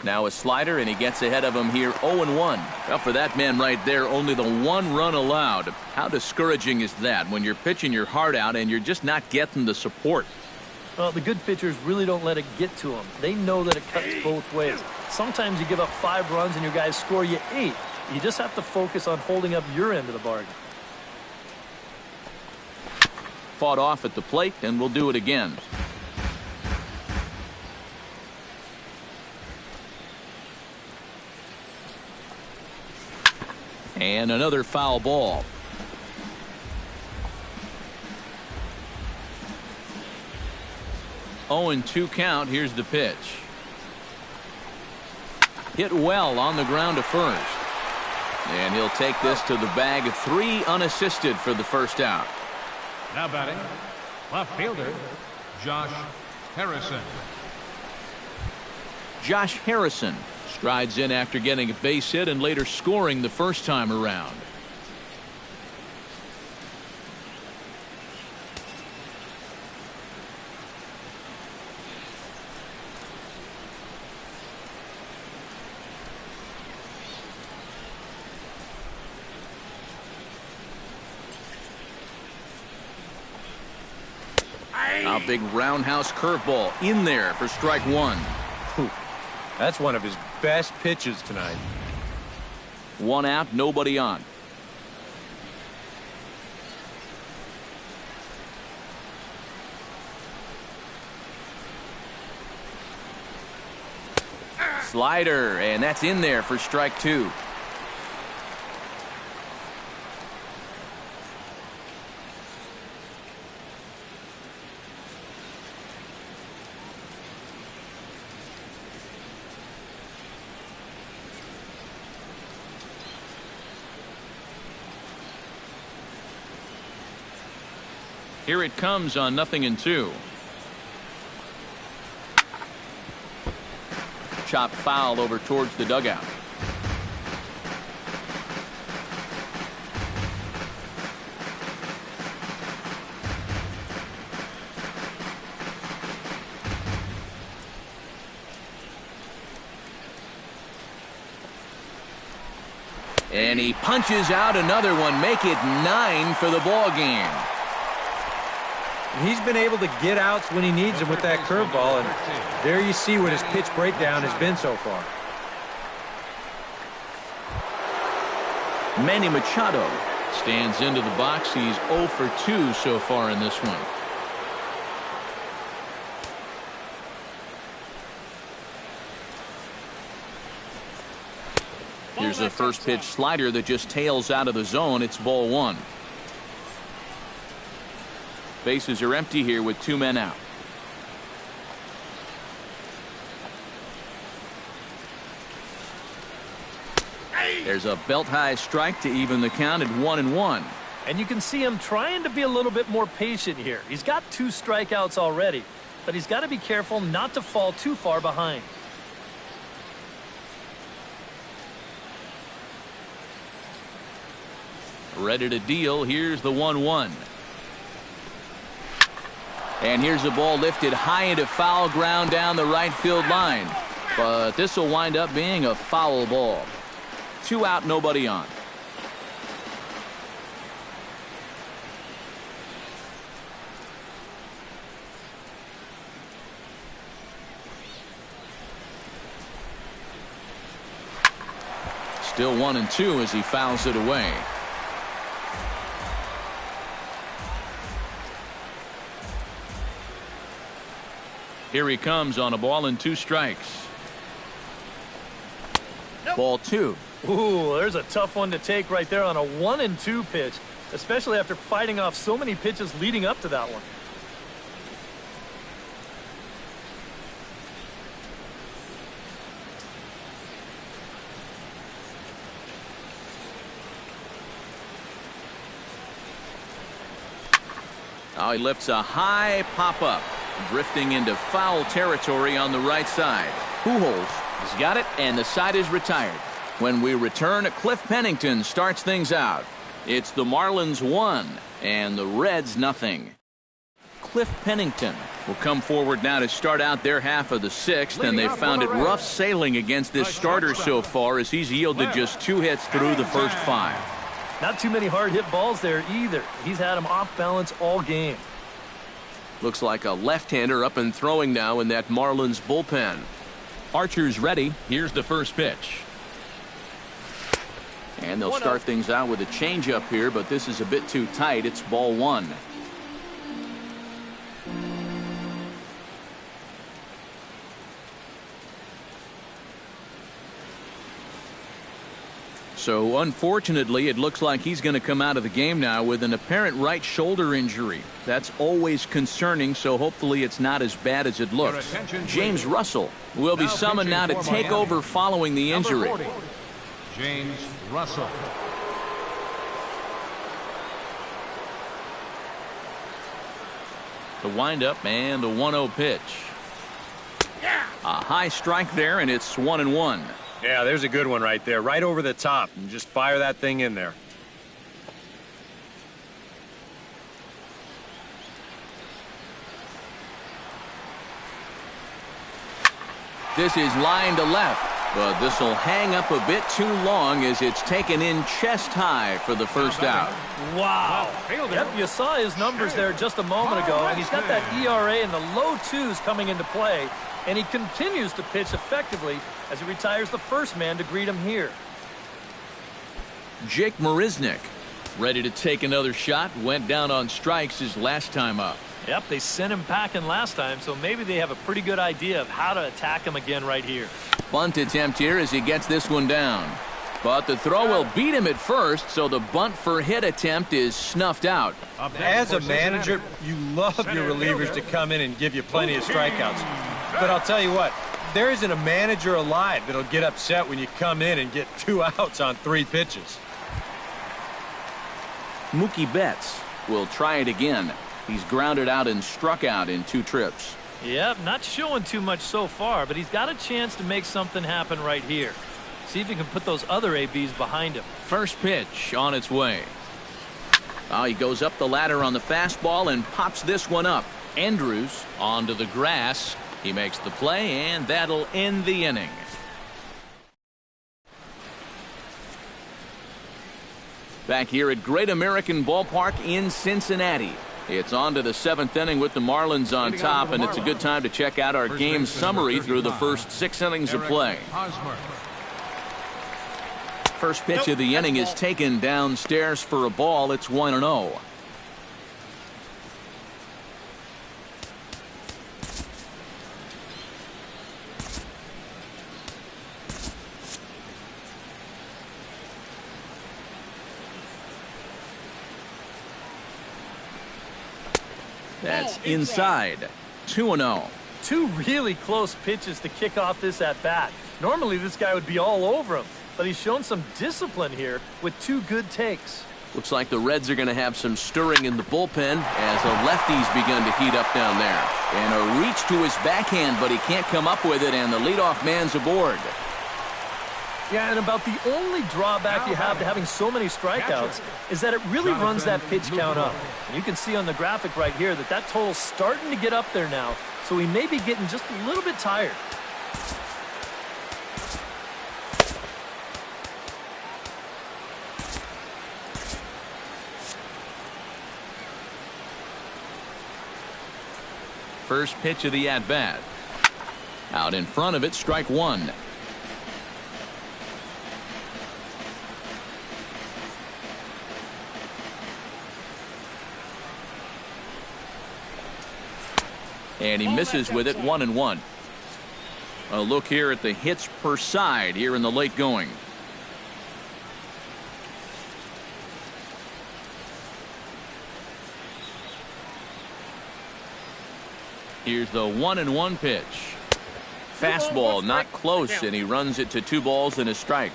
Now a slider, and he gets ahead of him here 0-1. Well, for that man right there, only the 1 run allowed. How discouraging is that when you're pitching your heart out and you're just not getting the support? Well, the good pitchers really don't let it get to them. They know that it cuts both ways. Sometimes you give up 5 runs and your guys score you 8. You just have to focus on holding up your end of the bargain. Fought off at the plate, and we'll do it again. And another foul ball. Oh, and 2 count. Here's the pitch. Hit well on the ground to first. And he'll take this to the bag. 3 unassisted for the first out. Now batting, left fielder, Josh Harrison. Josh Harrison strides in after getting a base hit and later scoring the first time around. A big roundhouse curveball in there for strike 1. That's one of his best pitches tonight. 1 out, nobody on. Slider, and that's in there for strike 2. Here it comes on 0-2. Chop foul over towards the dugout. And he punches out another one, make it 9 for the ball game. He's been able to get outs when he needs them with that curveball, and there you see what his pitch breakdown has been so far. Manny Machado stands into the box. He's 0 for 2 so far in this one. Here's a first pitch slider that just tails out of the zone. It's ball 1. Bases are empty here with 2 men out. There's a belt-high strike to even the count at 1-1. And you can see him trying to be a little bit more patient here. He's got 2 strikeouts already, but he's got to be careful not to fall too far behind. Ready to deal. Here's the 1-1. And here's a ball lifted high into foul ground down the right field line. But this will wind up being a foul ball. 2 out, nobody on. Still 1-2 as he fouls it away. Here he comes on a ball and 2 strikes. Ball 2. Ooh, there's a tough one to take right there on a 1-2 pitch, especially after fighting off so many pitches leading up to that one. Now he lifts a high pop-up, drifting into foul territory on the right side. Pujols has got it, and the side is retired. When we return, Cliff Pennington starts things out. It's the Marlins 1 and the Reds 0. Cliff Pennington will come forward now to start out their half of the 6th, and they found it rough sailing against this starter so far as he's yielded just 2 hits through the first 5. Not too many hard hit balls there either. He's had him off balance all game. Looks like a left-hander up and throwing now in that Marlins bullpen. Archer's ready. Here's the first pitch. And they'll start things out with a changeup here, but this is a bit too tight. It's ball 1. So unfortunately, it looks like he's going to come out of the game now with an apparent right shoulder injury. That's always concerning, so hopefully it's not as bad as it looks. James Russell will be summoned now to take over following the injury. James Russell. The windup and the 1-0 pitch. A high strike there, and it's 1-1. Yeah, there's a good one right there, right over the top, and just fire that thing in there. This is line to left, but this will hang up a bit too long as it's taken in chest high for the first out. Wow. Yep, you saw his numbers there just a moment ago, and he's got that ERA in the low 2s coming into play, and he continues to pitch effectively as he retires the first man to greet him here. Jake Marisnick ready to take another shot. Went down on strikes his last time up. Yep, they sent him packing last time, so maybe they have a pretty good idea of how to attack him again right here. Bunt attempt here as he gets this one down. But the throw will beat him at first, so the bunt for hit attempt is snuffed out. As a manager, you love your relievers to come in and give you plenty of strikeouts. But I'll tell you what, there isn't a manager alive that'll get upset when you come in and get 2 outs on 3 pitches. Mookie Betts will try it again. He's grounded out and struck out in 2 trips. Yep, not showing too much so far, but he's got a chance to make something happen right here. See if he can put those other ABs behind him. First pitch on its way. Oh, he goes up the ladder on the fastball and pops this one up. Andrews onto the grass. He makes the play, and that'll end the inning. Back here at Great American Ballpark in Cincinnati. It's on to the 7th inning with the Marlins on top, and it's a good time to check out our game summary through the first 6 innings of play. First pitch of the inning is taken downstairs for a ball. It's 1-0. That's inside. 2-0. 2 really close pitches to kick off this at-bat. Normally this guy would be all over him, but he's shown some discipline here with 2 good takes. Looks like the Reds are going to have some stirring in the bullpen as the lefties begun to heat up down there. And a reach to his backhand, but he can't come up with it, and the leadoff man's aboard. Yeah, and about the only drawback you have to having so many strikeouts is that it really runs that pitch count up. And you can see on the graphic right here that that total's starting to get up there now, so he may be getting just a little bit tired. First pitch of the at-bat. Out in front of it, strike 1. And he misses with it, 1-1. A look here at the hits per side here in the late going. Here's the 1-1 pitch. Fastball not close, and he runs it to 2 balls and a strike.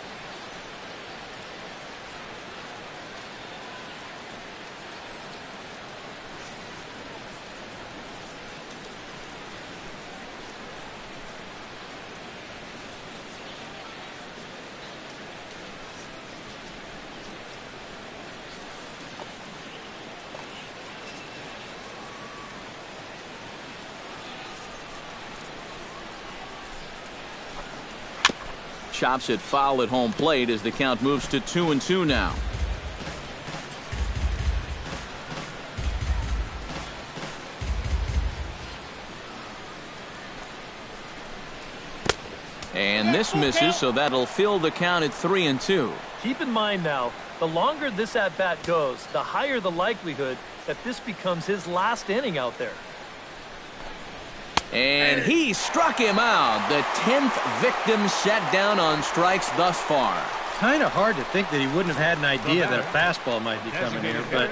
Chops it foul at home plate as the count moves to 2-2 now. And this misses, so that'll fill the count at 3-2. Keep in mind now, the longer this at-bat goes, the higher the likelihood that this becomes his last inning out there. And he struck him out. The 10th victim set down on strikes thus far. Kind of hard to think that he wouldn't have had an idea that a fastball might be coming here, but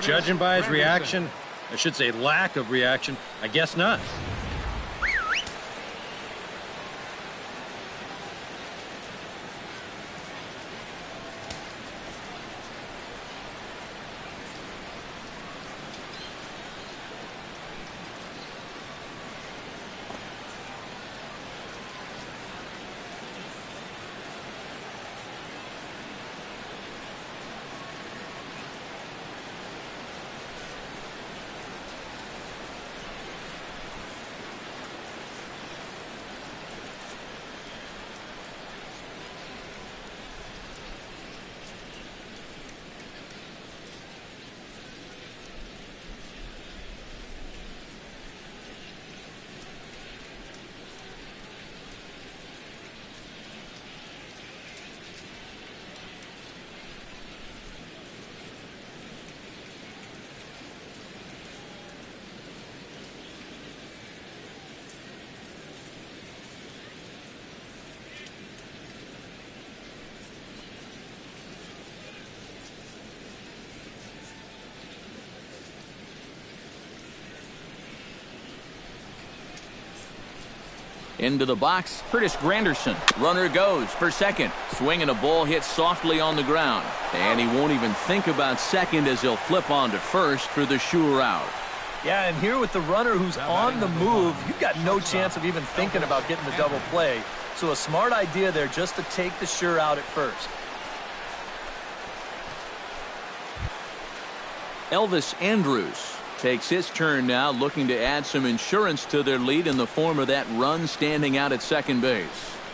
judging by his reaction, I should say lack of reaction, I guess not. Into the box, Curtis Granderson. Runner goes for second. Swinging a ball hit softly on the ground. And he won't even think about second as he'll flip on to first for the sure out. Yeah, and here with the runner who's on the move, you've got no chance of even thinking about getting the double play. So a smart idea there just to take the sure out at first. Elvis Andrus takes his turn now, looking to add some insurance to their lead in the form of that run standing out at second base.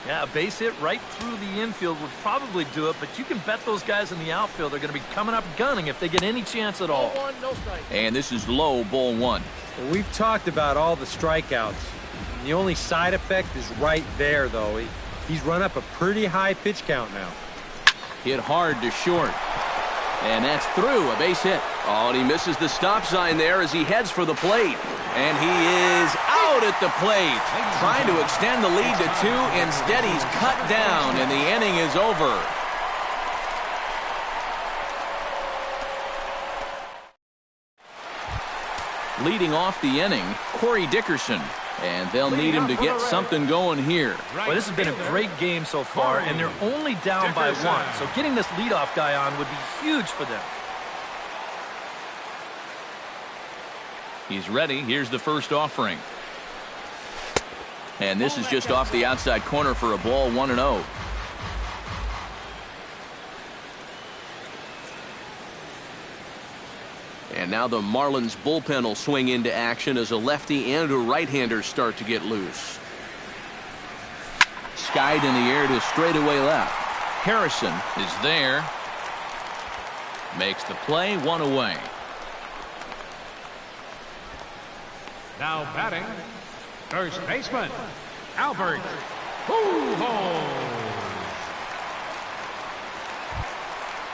Yeah, a base hit right through the infield would probably do it, but you can bet those guys in the outfield are going to be coming up gunning if they get any chance at all. And this is low, ball one. Well, we've talked about all the strikeouts. The only side effect is right there, though. He's run up a pretty high pitch count now. Hit hard to short. And that's through, a base hit. Oh, and he misses the stop sign there as he heads for the plate. And he is out at the plate. Trying to extend the lead to 2. Instead, he's cut down, and the inning is over. Leading off the inning, Corey Dickerson. And they'll need him to get something going here. Well, this has been a great game so far, and they're only down by 1. So getting this leadoff guy on would be huge for them. He's ready. Here's the first offering. And this is just off the outside corner for a ball, 1-0. And now the Marlins bullpen will swing into action as a lefty and a right-hander start to get loose. Skied in the air to straightaway left. Harrison is there. Makes the play, 1 away. Now batting, first baseman, Albert Pujols.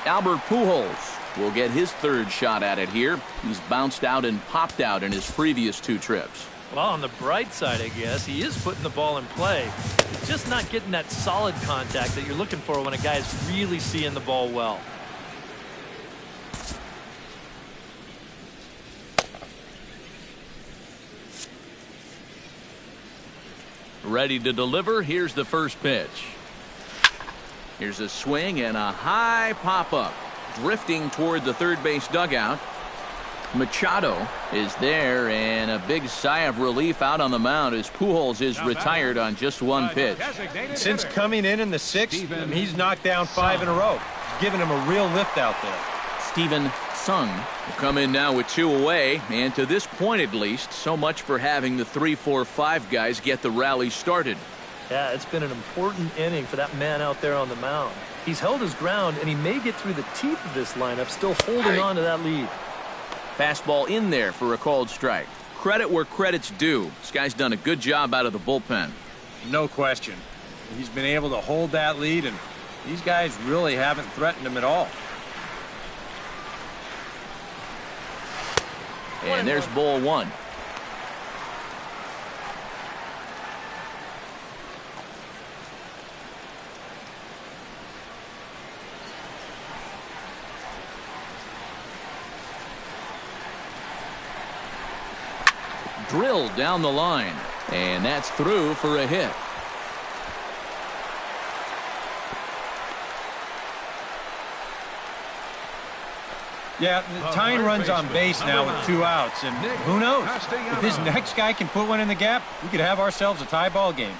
Albert Pujols will get his third shot at it here. He's bounced out and popped out in his previous 2 trips. Well, on the bright side, I guess, he is putting the ball in play. He's just not getting that solid contact that you're looking for when a guy's really seeing the ball well. Ready to deliver. Here's the first pitch. Here's a swing and a high pop-up. Drifting toward the third base dugout. Machado is there, and a big sigh of relief out on the mound as Pujols is retired on just 1 pitch. Since coming in the 6th, he's knocked down 5 in a row. Giving him a real lift out there. Steven Sung will come in now with 2 away, and to this point at least, so much for having the 3-4-5 guys get the rally started. Yeah, it's been an important inning for that man out there on the mound. He's held his ground, and he may get through the teeth of this lineup, still holding on to that lead. Fastball in there for a called strike. Credit where credit's due. This guy's done a good job out of the bullpen. No question. He's been able to hold that lead, and these guys really haven't threatened him at all. And there's ball 1. Drilled down the line, and that's through for a hit. Yeah, tying runs on base now with 2 outs, and who knows? If this next guy can put one in the gap, we could have ourselves a tie ball game.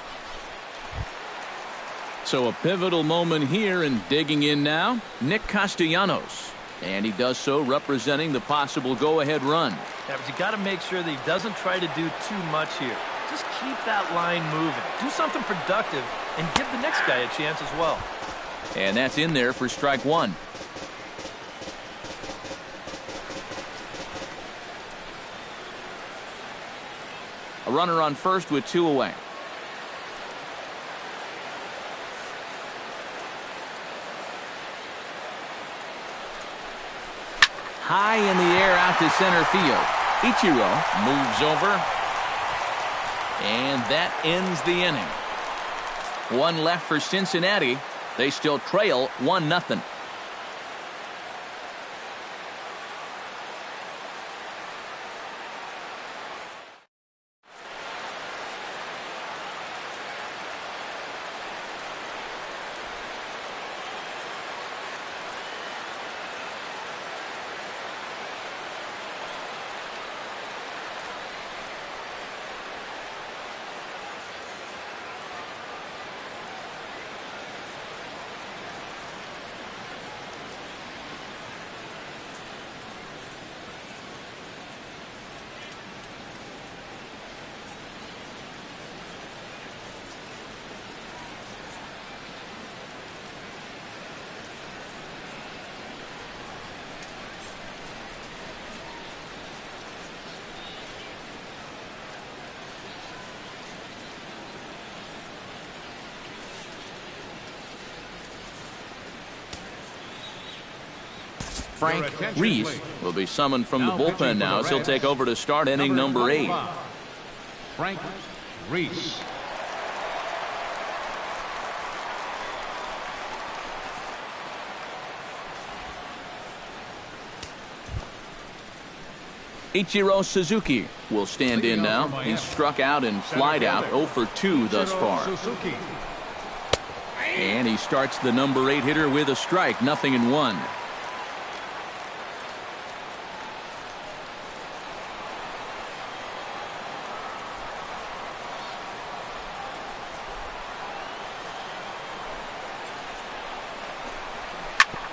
So a pivotal moment here, and digging in now, Nick Castellanos. And he does so representing the possible go-ahead run. Yeah, but you got to make sure that he doesn't try to do too much here. Just keep that line moving. Do something productive and give the next guy a chance as well. And that's in there for strike 1. A runner on first with 2 away. High in the air out to center field. Ichiro moves over. And that ends the inning. 1 left for Cincinnati. They still trail 1-0. Frank attention, Reese please. will be summoned from the Now pitching bullpen for now the as he'll Reds, take over to start inning number 8. 25, Frank Reese. Ichiro Suzuki will stand in now. He's struck out and flied out 0 for 2 thus far. Suzuki. And he starts the number 8 hitter with a strike, 0-1.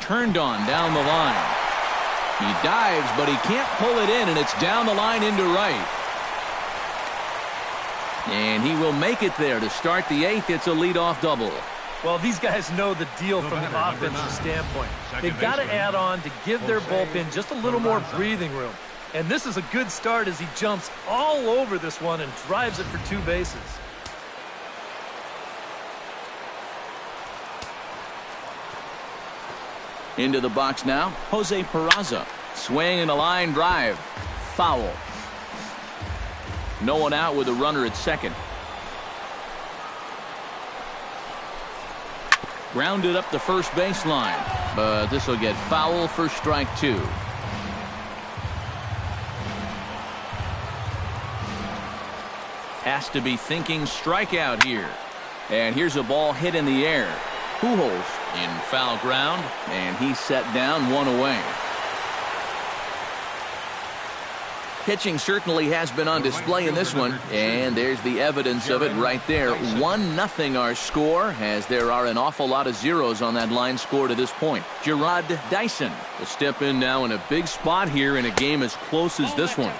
Turned on down the line. He dives, but he can't pull it in, and it's down the line into right. And he will make it there to start the 8th. It's a leadoff double. Well, these guys know the deal from the offensive standpoint. They've got to add on to give their bullpen just a little more breathing room. And this is a good start as he jumps all over this one and drives it for 2 bases. Into the box now, Jose Peraza. Swing and a line drive. Foul. No one out with a runner at second. Grounded up the first baseline, but this will get foul for strike 2. Has to be thinking strikeout here. And here's a ball hit in the air. Pujols in foul ground, and he's set down 1 away. Pitching certainly has been on display in this one, and there's the evidence of it right there. 1-0 our score, as there are an awful lot of zeros on that line score to this point. Gerard Dyson will step in now in a big spot here in a game as close as this one.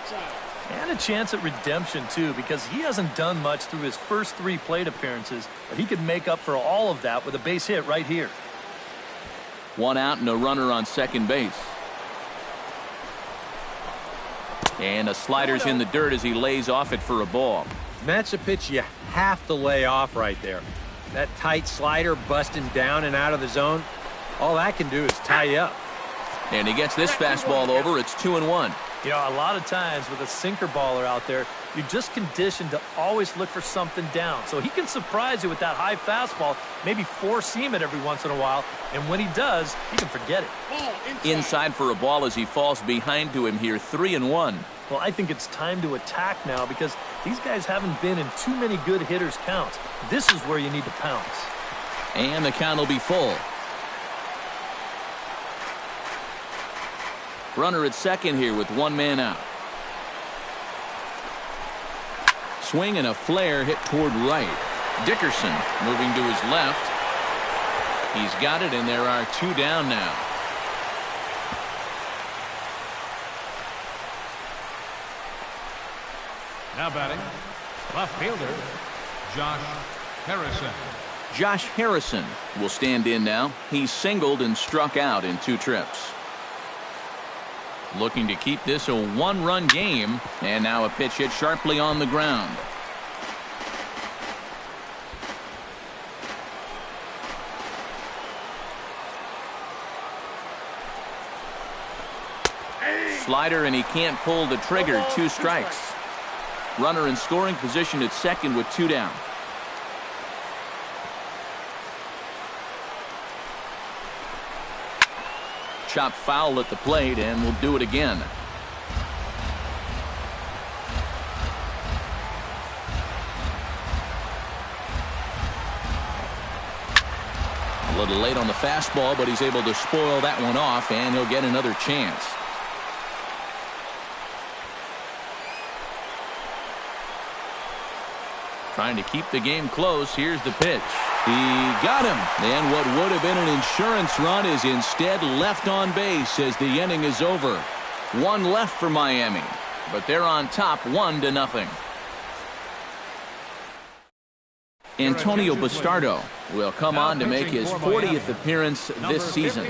And a chance at redemption, too, because he hasn't done much through his first 3 plate appearances, but he could make up for all of that with a base hit right here. 1 out and a runner on second base. And a slider's in the dirt as he lays off it for a ball. That's a pitch you have to lay off right there. That tight slider busting down and out of the zone, all that can do is tie you up. And he gets this fastball over. It's 2-1. You know, a lot of times with a sinker baller out there, you're just conditioned to always look for something down. So he can surprise you with that high fastball, maybe four-seam it every once in a while, and when he does, you can forget it. Inside for a ball as he falls behind to him here, 3-1. Well, I think it's time to attack now because these guys haven't been in too many good hitters' counts. This is where you need to pounce. And the count will be full. Runner at second here with 1 man out. Swing and a flare hit toward right. Dickerson moving to his left. He's got it, and there are 2 down now. Now batting, left fielder, Josh Harrison. Josh Harrison will stand in now. He's singled and struck out in 2 trips. Looking to keep this a 1-run game, and now a pitch hit sharply on the ground. Slider, and he can't pull the trigger. 2 strikes. Runner in scoring position at second with 2 down. Chop foul at the plate, and we'll do it again. A little late on the fastball, but he's able to spoil that one off, and he'll get another chance. Trying to keep the game close. Here's the pitch. He got him. And what would have been an insurance run is instead left on base as the inning is over. 1 left for Miami, but they're on top 1-0. Antonio Bastardo will come on to make his 40th appearance this season.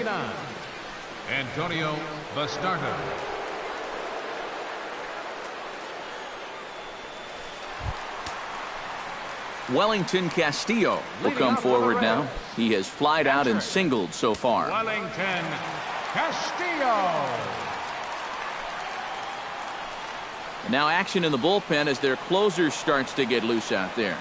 Antonio Bastardo. Wellington Castillo will come forward now. He has flied out and singled so far. Wellington Castillo. Now action in the bullpen as their closer starts to get loose out there.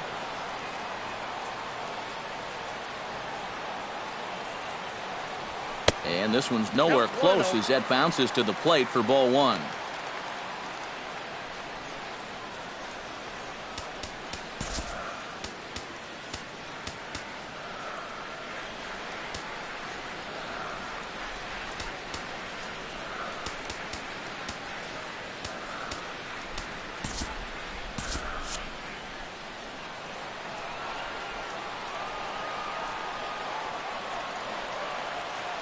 And this one's nowhere close as that bounces to the plate for ball one.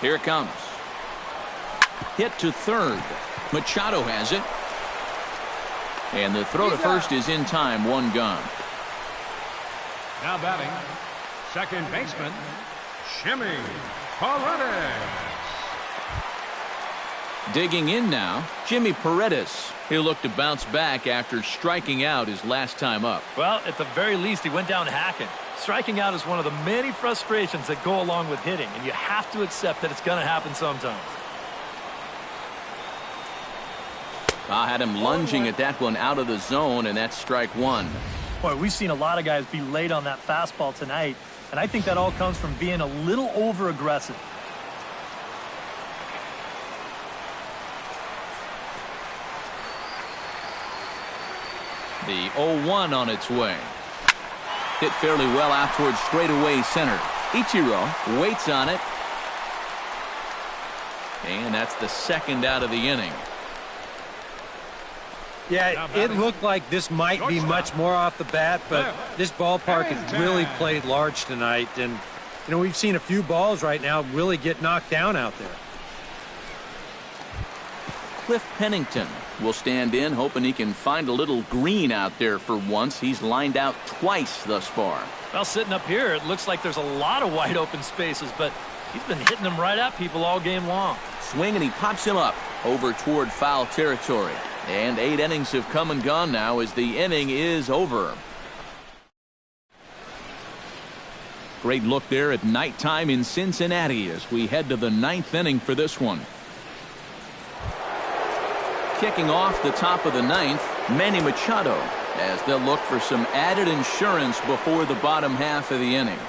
Here it comes. Hit to third. Machado has it. And the throw to first is in time. One gone. Now batting, second baseman, Jimmy Paredes. Digging in now, Jimmy Paredes. He'll look to bounce back after striking out his last time up. Well, at the very least, he went down hacking. Striking out is one of the many frustrations that go along with hitting, and you have to accept that it's going to happen sometimes. I had him lunging at that one out of the zone, and that's strike one. Boy, we've seen a lot of guys be late on that fastball tonight, and I think that all comes from being a little over-aggressive. The 0-1 on its way. Hit fairly well out towards straightaway center. Ichiro waits on it. And that's the second out of the inning. Yeah, it looked like this might be much more off the bat, but this ballpark has really played large tonight. And, you know, we've seen a few balls right now really get knocked down out there. Cliff Pennington will stand in, hoping he can find a little green out there for once. He's lined out twice thus far. Well, sitting up here, it looks like there's a lot of wide open spaces, but he's been hitting them right at people all game long. Swing, and he pops him up over toward foul territory. And 8 innings have come and gone now as the inning is over. Great look there at nighttime in Cincinnati as we head to the 9th inning for this one. Kicking off the top of the 9th, Manny Machado, as they'll look for some added insurance before the bottom half of the inning.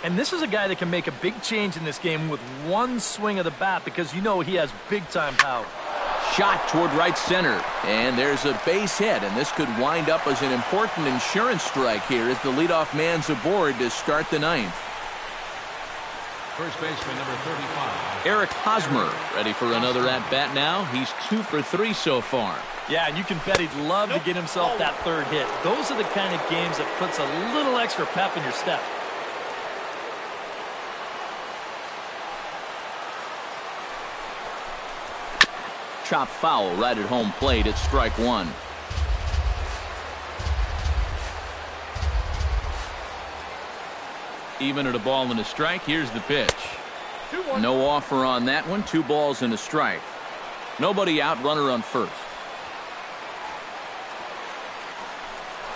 And this is a guy that can make a big change in this game with one swing of the bat because you know he has big-time power. Shot toward right center, and there's a base hit, and this could wind up as an important insurance strike here as the leadoff man's aboard to start the 9th. First baseman number 35. Eric Hosmer ready for another at-bat now. He's 2 for 3 so far. Yeah, and you can bet he'd love to get himself that third hit. Those are the kind of games that puts a little extra pep in your step. Chop foul right at home plate. It's strike one. Even at a ball and a strike. Here's the pitch. No offer on that one. 2 balls and a strike. Nobody out. Runner on first.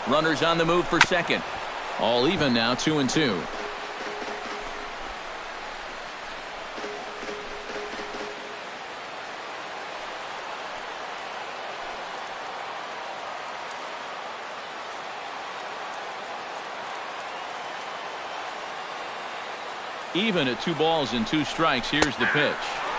Runners on the move for second. All even now. 2-2. Even at 2 balls and 2 strikes. Here's the pitch.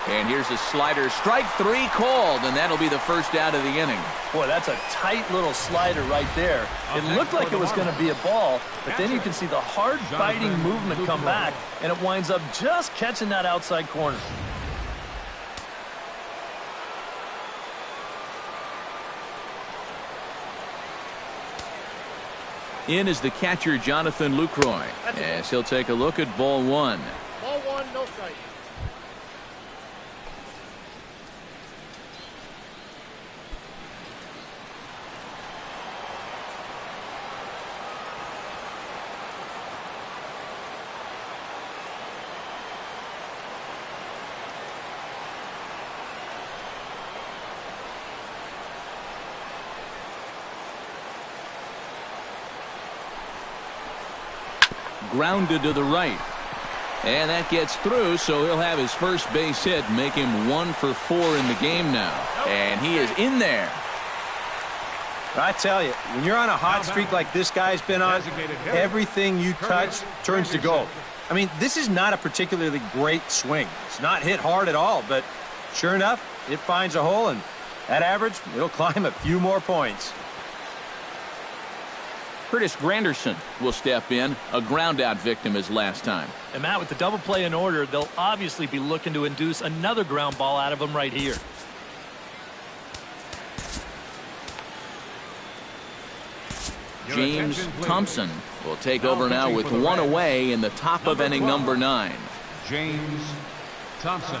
And here's a slider. Strike 3 called, and that'll be the first out of the inning. Boy, that's a tight little slider right there. It looked like it was going to be a ball, but then you can see the hard biting movement come back, and it winds up just catching that outside corner. In is the catcher, Jonathan Lucroy, as he'll take a look at ball one. Ball one, no strike. Grounded to the right. And that gets through, so he'll have his first base hit, make him 1 for 4 in the game now. And he is in there. But I tell you, when you're on a hot streak like this guy's been on, everything you touch turns to gold. I mean, this is not a particularly great swing. It's not hit hard at all, but sure enough, it finds a hole, and at average, it'll climb a few more points. Curtis Granderson will step in, a ground-out victim as last time. And Matt, with the double play in order, they'll obviously be looking to induce another ground ball out of him right here. James Thompson will take over now with 1 away in the top of inning number 9. James Thompson.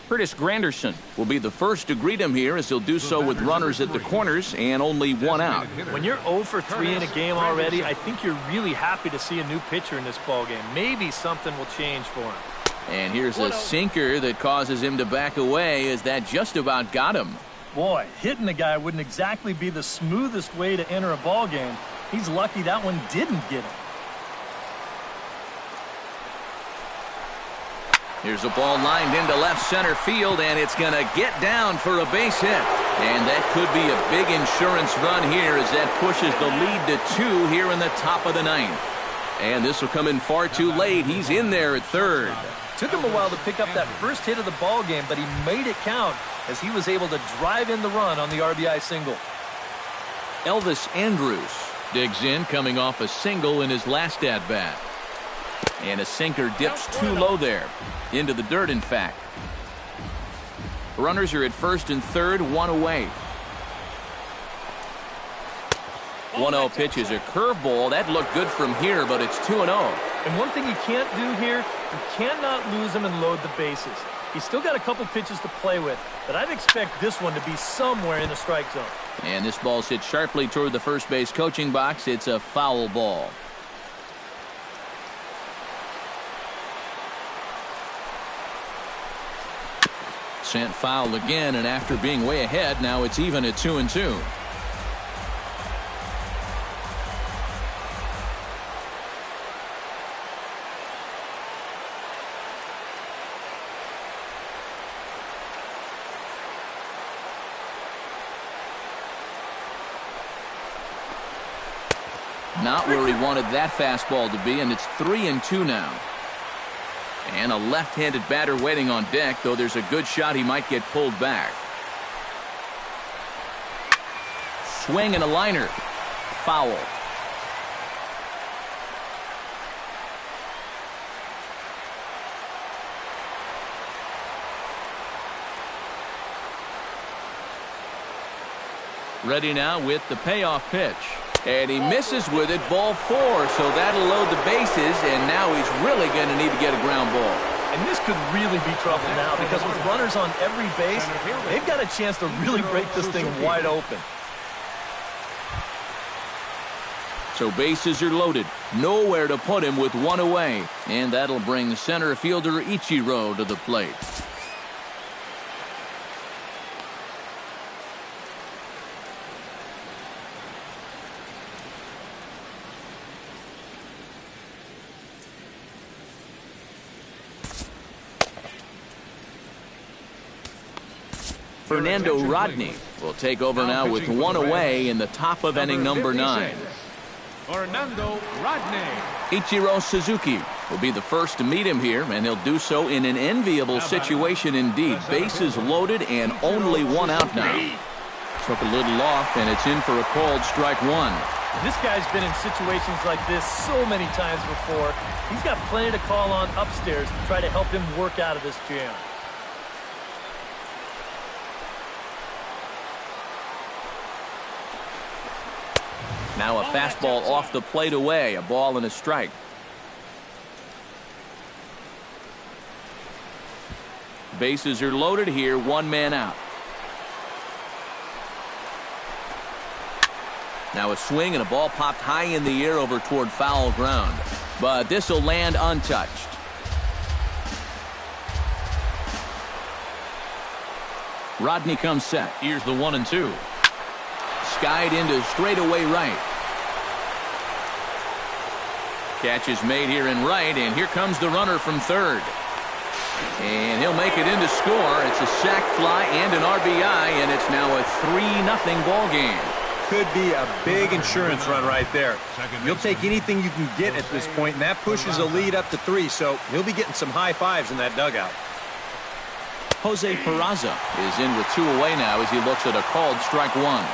Curtis Granderson will be the first to greet him here, as he'll do so with runners at the corners and only 1 out. When you're 0 for 3 in a game already, I think you're really happy to see a new pitcher in this ballgame. Maybe something will change for him. And here's a sinker that causes him to back away, as that just about got him. Boy, hitting the guy wouldn't exactly be the smoothest way to enter a ballgame. He's lucky that one didn't get him. Here's a ball lined into left center field, and it's going to get down for a base hit. And that could be a big insurance run here, as that pushes the lead to 2 here in the top of the 9th. And this will come in far too late. He's in there at third. Took him a while to pick up that first hit of the ball game, but he made it count as he was able to drive in the run on the RBI single. Elvis Andrus digs in, coming off a single in his last at-bat. And a sinker dips too low there. Into the dirt, in fact. Runners are at first and third, 1 away. 1-0 pitch is a curveball. That looked good from here, but it's 2-0. And one thing you can't do here, you cannot lose him and load the bases. He's still got a couple pitches to play with, but I'd expect this one to be somewhere in the strike zone. And this ball's hit sharply toward the first base coaching box. It's a foul ball. Sent foul again, and after being way ahead, now it's even at 2-2. Not where he wanted that fastball to be, and it's 3-2 now. And a left-handed batter waiting on deck, though there's a good shot he might get pulled back. Swing and a liner. Foul. Ready now with the payoff pitch. And he misses with it, ball 4, so that'll load the bases, and now he's really going to need to get a ground ball. And this could really be trouble now, because with runners on every base, they've got a chance to really break this thing wide open. So bases are loaded, nowhere to put him with 1 away, and that'll bring center fielder Ichiro to the plate. Fernando Rodney will take over now with 1 away in the top of inning number 9. Fernando Rodney. Ichiro Suzuki will be the first to meet him here, and he'll do so in an enviable situation indeed. Bases loaded and only 1 out now. Took a little off, and it's in for a called strike 1. This guy's been in situations like this so many times before. He's got plenty to call on upstairs to try to help him work out of this jam. Now a fastball off the plate away, a ball and a strike. Bases are loaded here, 1 man out. Now a swing and a ball popped high in the air over toward foul ground. but this will land untouched. Rodney comes set. Here's the 1-2. Skied into straightaway right. Catch is made here in right, and here comes the runner from third. And he'll make it in to score. It's a sac fly and an RBI, and it's now a 3-0 ball game. Could be a big insurance run right there. You'll take anything you can get at this point, and that pushes a lead up to 3, so he'll be getting some high fives in that dugout. Jose Peraza is in with 2 away now as he looks at a called strike 1.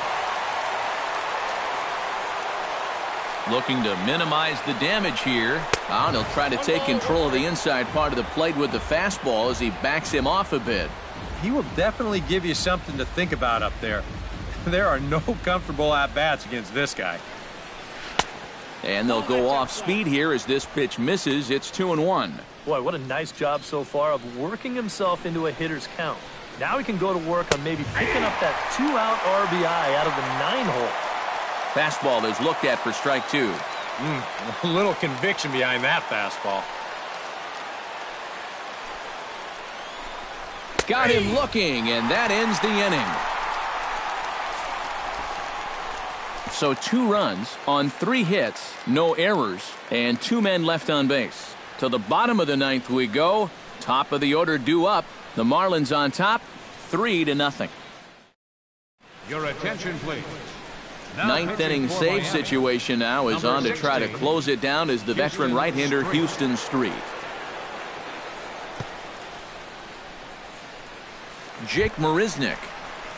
Looking to minimize the damage here. And he'll try to take control of the inside part of the plate with the fastball as he backs him off a bit. He will definitely give you something to think about up there. There are no comfortable at-bats against this guy. And they'll go off speed here as this pitch misses. It's 2-1. Boy, what a nice job so far of working himself into a hitter's count. Now he can go to work on maybe picking up that 2-out RBI out of the 9-hole. Fastball is looked at for strike 2. A little conviction behind that fastball. Got him looking, and that ends the inning. So 2 runs on 3 hits, no errors, and 2 men left on base. To the bottom of the 9th we go. Top of the order due up. The Marlins on top, 3-0. Your attention, please. 9th inning save situation now is on to try to close it down as the veteran right-hander Houston Street. Jake Marisnick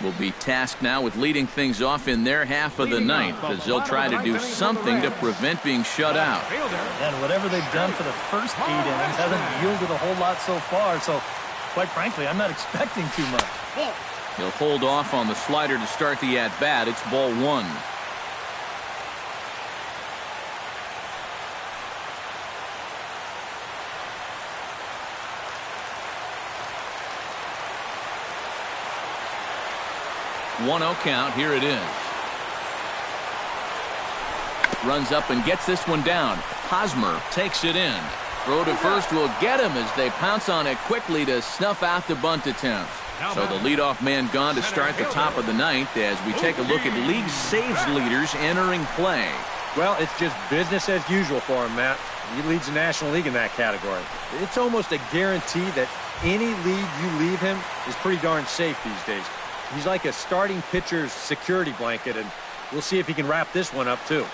will be tasked now with leading things off in their half of the 9th as they'll try to do something to prevent being shut out. And whatever they've done for the first 8 innings hasn't yielded a whole lot so far, so quite frankly, I'm not expecting too much. He'll hold off on the slider to start the at-bat. It's ball 1. One-0 count. Here it is. Runs up and gets this one down. Hosmer takes it in. Throw to first will get him as they pounce on it quickly to snuff out the bunt attempt. So the leadoff man gone to start the top of the 9th as we take a look at league saves leaders entering play. Well, it's just business as usual for him, Matt. He leads the National League in that category. It's almost a guarantee that any league you leave him is pretty darn safe these days. He's like a starting pitcher's security blanket, and we'll see if he can wrap this one up, too.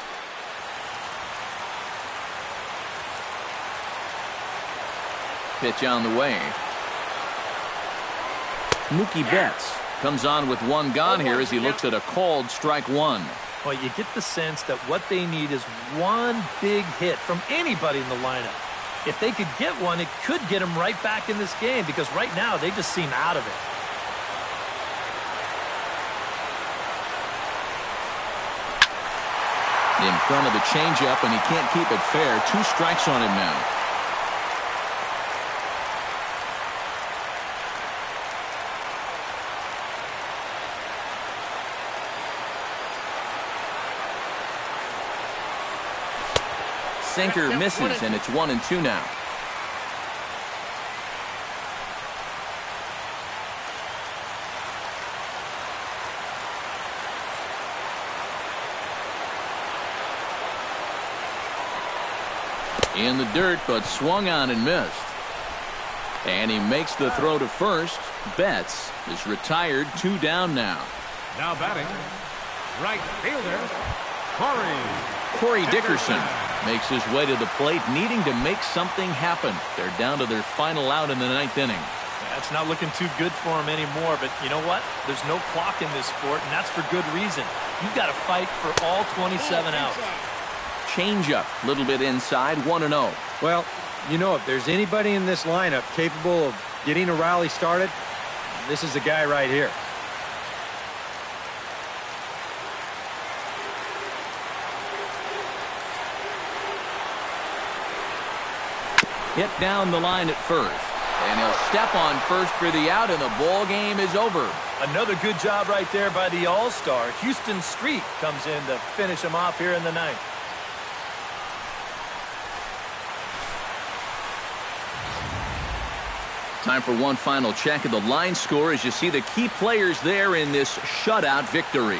Pitch on the way. Mookie Betts comes on with 1 gone here as he looks at a called strike 1. Well, you get the sense that what they need is 1 big hit from anybody in the lineup. If they could get one, it could get them right back in this game because right now they just seem out of it. In front of the changeup, and he can't keep it fair. 2 strikes on him now. Sinker misses, and it's 1-2 now. In the dirt, but swung on and missed. And he makes the throw to first. Betts is retired, 2 down now. Now batting, right fielder, Corey Dickerson makes his way to the plate, needing to make something happen. They're down to their final out in the 9th inning. That's not looking too good for him anymore, but you know what? There's no clock in this sport, and that's for good reason. You've got to fight for all 27 outs. Changeup, a little bit inside, 1-0. Well, you know, if there's anybody in this lineup capable of getting a rally started, this is the guy right here. Hit down the line at first. And he'll step on first for the out, and the ball game is over. Another good job right there by the All-Star. Houston Street comes in to finish him off here in the 9th. Time for one final check of the line score as you see the key players there in this shutout victory.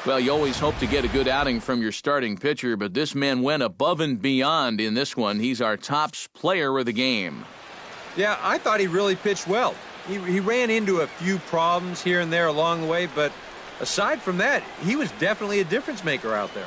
Well, you always hope to get a good outing from your starting pitcher, but this man went above and beyond in this one. He's our top player of the game. Yeah, I thought he really pitched well. He ran into a few problems here and there along the way, but aside from that, he was definitely a difference maker out there.